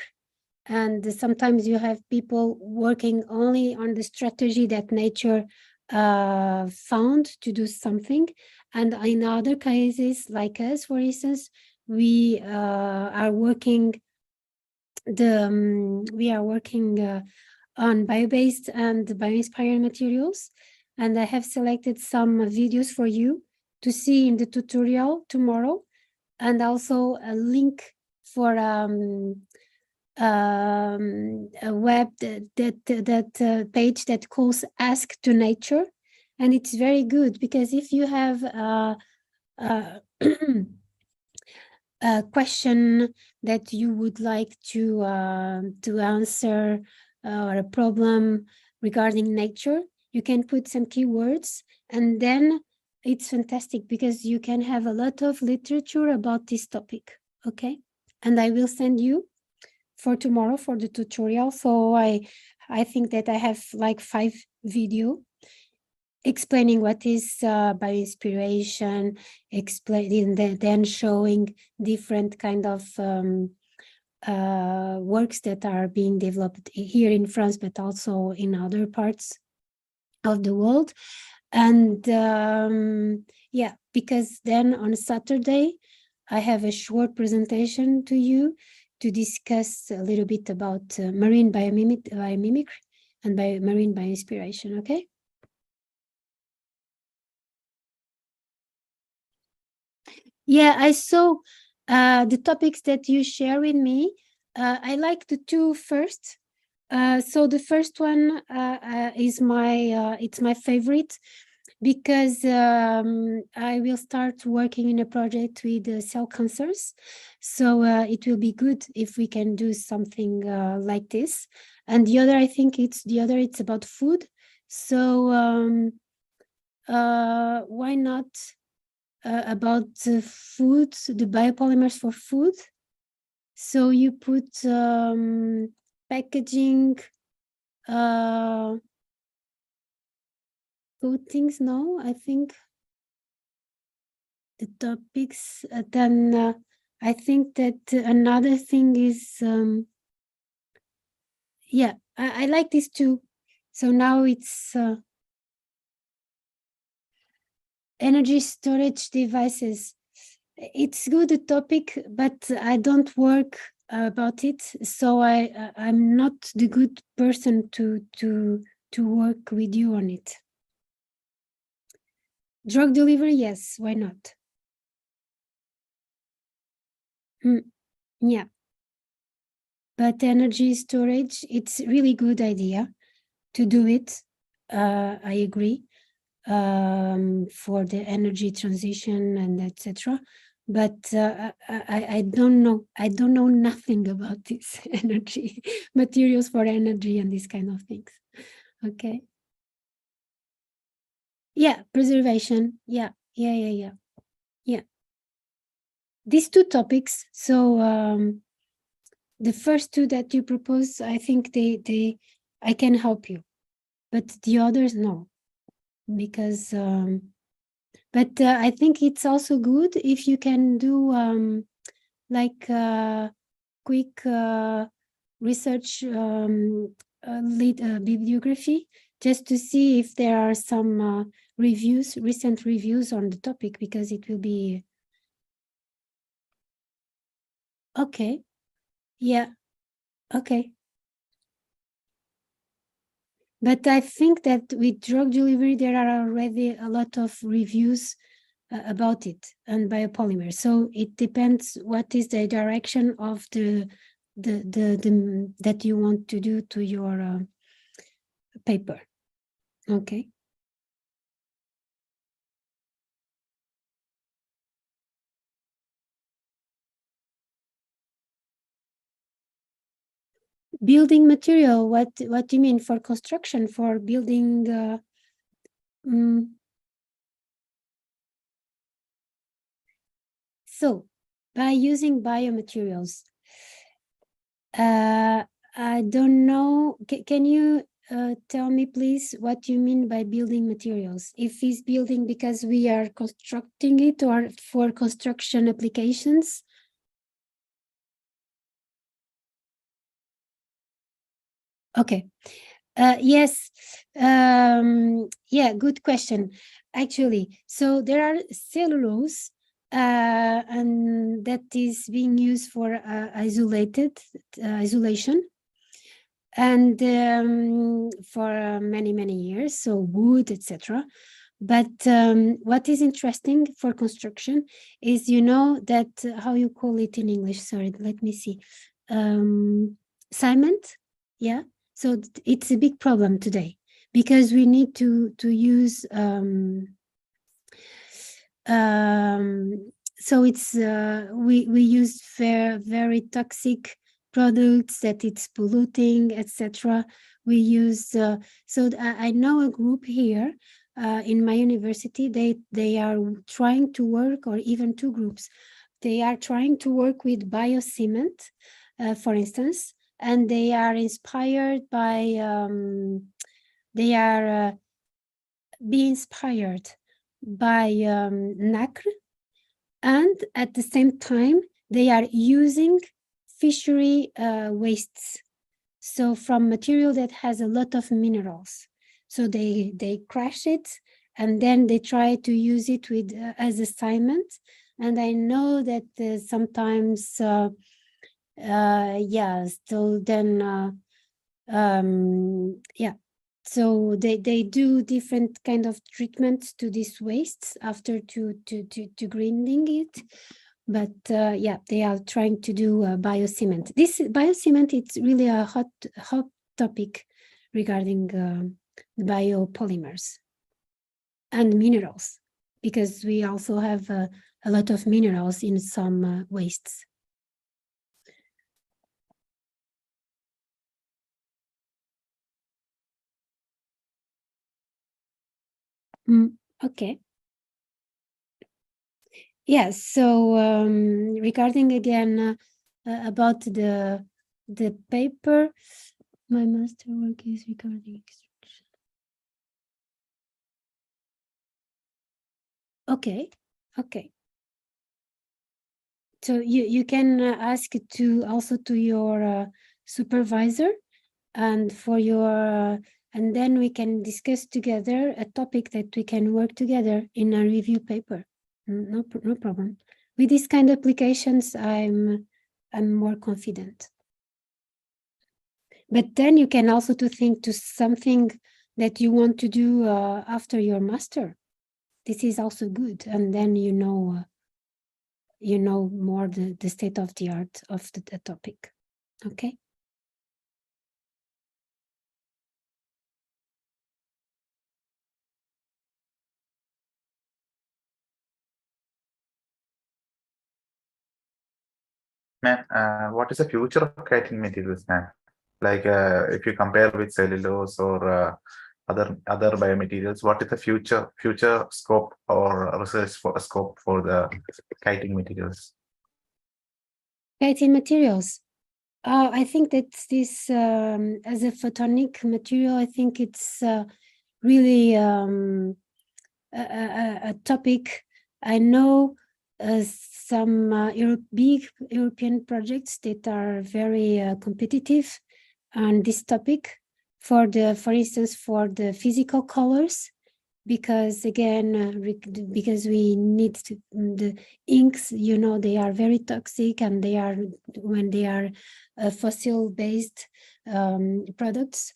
And sometimes you have people working only on the strategy that nature found to do something, and in other cases, like us, for instance, we are working on bio-based and bio-inspired materials, and I have selected some videos for you to see in the tutorial tomorrow, and also a link for a web that page that calls Ask to Nature, and it's very good because if you have a question that you would like to answer or a problem regarding nature, you can put some keywords, and then it's fantastic because you can have a lot of literature about this topic. Okay, and I will send you for tomorrow for the tutorial. So I think that I have like 5 video explaining what is bioinspiration, explaining then showing different kind of works that are being developed here in France, but also in other parts of the world. And yeah, because then on Saturday, I have a short presentation to you to discuss a little bit about marine biomimicry and marine bioinspiration, okay? Yeah, I saw the topics that you share with me. I like the 2 first. So the first one is it's my favorite because I will start working in a project with cell cancers. So it will be good if we can do something like this. And the other, I think it's about food. So why not about the food, the biopolymers for food? So you put packaging, coatings, no, I think the topics, then I think that another thing is, yeah, I like this too. So now it's energy storage devices. It's good a topic, but I don't work about it, so I'm not the good person to work with you on it. Drug delivery, yes, why not? Yeah, but energy storage, it's really good idea to do it. I agree, for the energy transition and etc. But I don't know. I don't know nothing about this energy materials for energy and these kind of things. Okay. Yeah, preservation. Yeah. These two topics. So the first two that you propose, I think I can help you, but the others no, because but I think it's also good if you can do like quick research bibliography, just to see if there are some recent reviews on the topic, because it will be okay. Yeah, okay. But I think that with drug delivery, there are already a lot of reviews about it and biopolymers. So it depends what is the direction of the that you want to do to your paper. Okay. Building material, what do you mean? For construction, for building so by using biomaterials, I don't know, can you tell me please what you mean by building materials? If it's building because we are constructing it, or for construction applications? Okay. Yes. Yeah, good question. Actually, so there are cellulose, and that is being used for isolation, and for many years. So wood, etc. But what is interesting for construction is, you know, that how you call it in English? Sorry, let me see. Cement. Yeah. So it's a big problem today, because we need to use so it's we use very toxic products, that it's polluting, etc. We use so I know a group here in my university. They are trying to work, or even two groups, they are trying to work with biocement, for instance, and they are inspired by they are be inspired by nacre, and at the same time they are using fishery wastes, so from material that has a lot of minerals. So they crush it, and then they try to use it with as a cement. And I know that sometimes yeah, so then yeah, so they do different kind of treatments to these wastes after to grinding it. But yeah, they are trying to do biocement. This biocement, it's really a hot topic regarding biopolymers and minerals, because we also have a lot of minerals in some wastes. Okay. Yes. So regarding again about the paper, my master work is regarding extraction. Okay, okay. So you can ask to also to your supervisor, and for your and then we can discuss together a topic that we can work together in a review paper. No problem. With these kind of applications, I'm more confident. But then you can also to think to something that you want to do after your master. This is also good, and then you know more the state of the art of the topic. Okay. Ma'am, what is the future of kiting materials, ma'am? Like if you compare with cellulose or other biomaterials, what is the future scope or research scope for the kiting materials? Kiting materials. I think that this as a photonic material, I think it's really a topic. I know some big European projects that are very competitive on this topic. For instance, for the physical colors, because again, because we need the inks, they are very toxic, and they are when they are fossil-based products.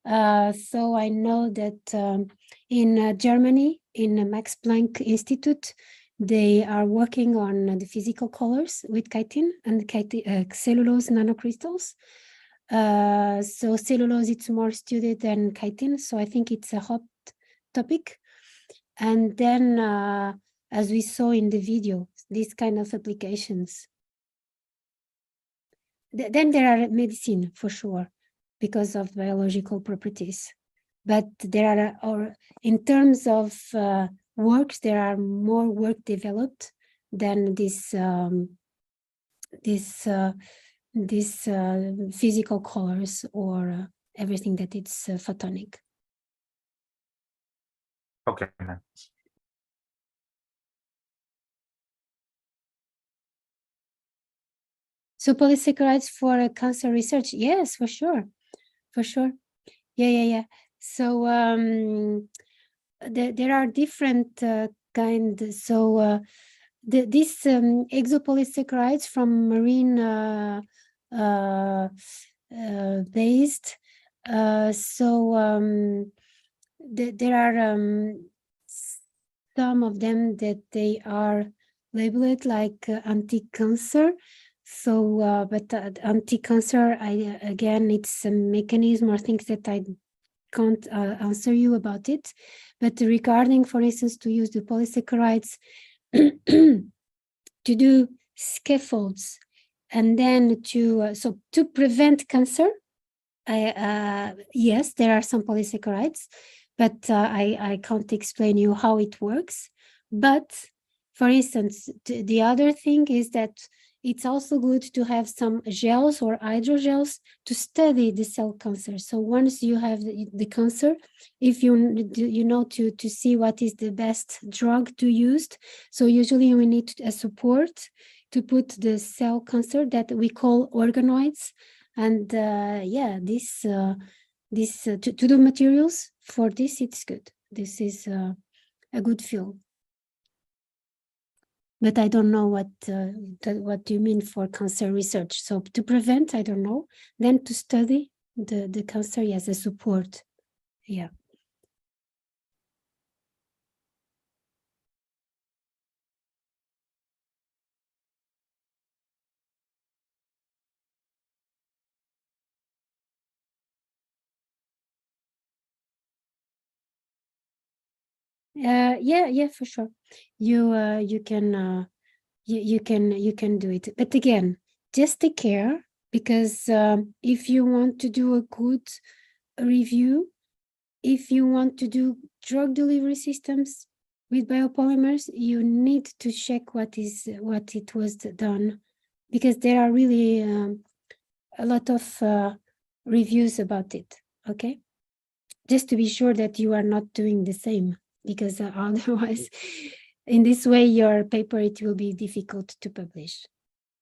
So I know that in Germany, in the Max Planck Institute, they are working on the physical colors with chitin and cellulose nanocrystals. So cellulose, it's more studied than chitin, so I think it's a hot topic. And then, as we saw in the video, these kind of applications. Then there are medicine, for sure, because of biological properties. But there are, in terms of works, there are more work developed than this physical colors or everything that it's photonic. Okay, ma'am. So polysaccharides for cancer research, yes, for sure, yeah. So there are different kinds. So these exopolysaccharides from marine based. There are some of them that they are labeled like anti-cancer. So, but anti-cancer, again, it's a mechanism or things that I can't answer you about it. But regarding, for instance, to use the polysaccharides to do scaffolds, and then to prevent cancer, yes, there are some polysaccharides, but I can't explain you how it works. But for instance, the other thing is that it's also good to have some gels or hydrogels to study the cell cancer. So once you have the cancer, if to see what is the best drug to use. So usually we need a support to put the cell cancer that we call organoids. And to do materials for this, it's good. This is a good field. But I don't know what do you mean for cancer research. So to prevent, I don't know. Then to study the cancer, yes, a support. Yeah. Yeah, for sure. You can do it. But again, just take care, because if you want to do a good review, if you want to do drug delivery systems with biopolymers, you need to check what it was done, because there are really a lot of reviews about it. Okay, just to be sure that you are not doing the same, because otherwise In this way, your paper, it will be difficult to publish,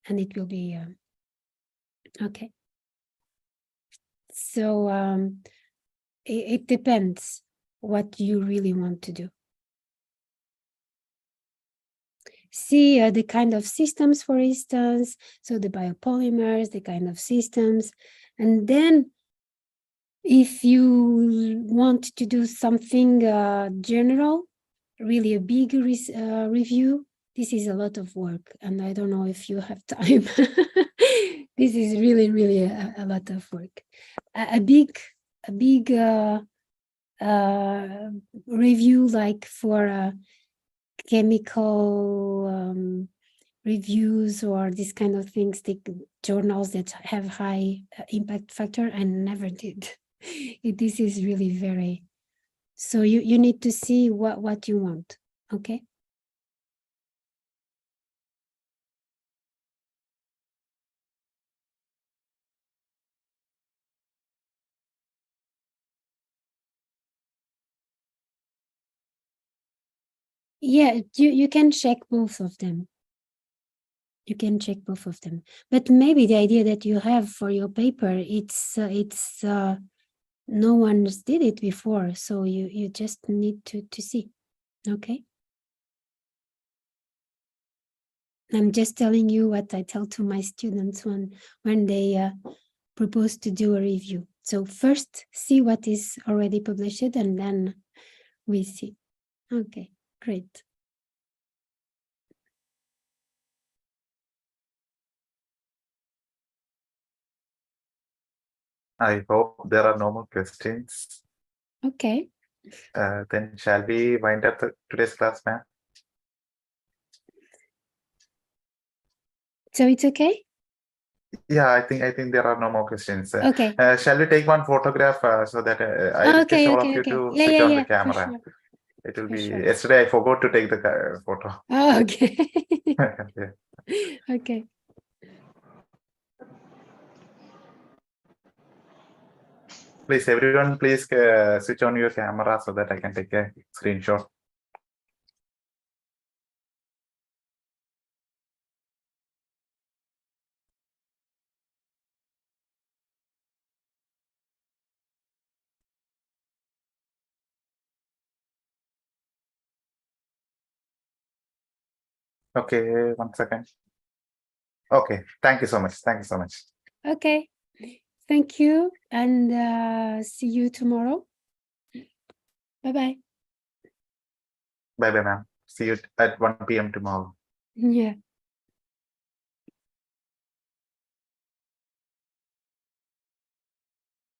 and it will be okay. So it depends what you really want to do. See the kind of systems, for instance, so the biopolymers, the kind of systems, and then if you want to do something general, really a big review, this is a lot of work, and I don't know if you have time. This is really a lot of work. A big review, like for chemical reviews or these kind of things, the journals that have high impact factor, I never did. This is really very, so you need to see what you want. Okay. Yeah, you can check both of them. You can check both of them, but maybe the idea that you have for your paper, it's no one did it before, so you just need to see. Okay. I'm just telling you what I tell to my students when they propose to do a review. So first, see what is already published, and then we see. Okay, great. I hope there are no more questions. Okay. Then shall we wind up today's class, ma'am? So it's okay? Yeah, I think there are no more questions. Okay. Shall we take one photograph so that I request all of you to switch on the camera? Sure. It will For be. sure. Yesterday I forgot to take the photo. Oh, okay. Yeah. Okay. Please, everyone, please switch on your camera so that I can take a screenshot. Okay, 1 second. Okay, thank you so much. Thank you so much. Okay. Thank you, and see you tomorrow. Bye-bye. Bye bye, ma'am. See you at 1 p.m. tomorrow. Yeah.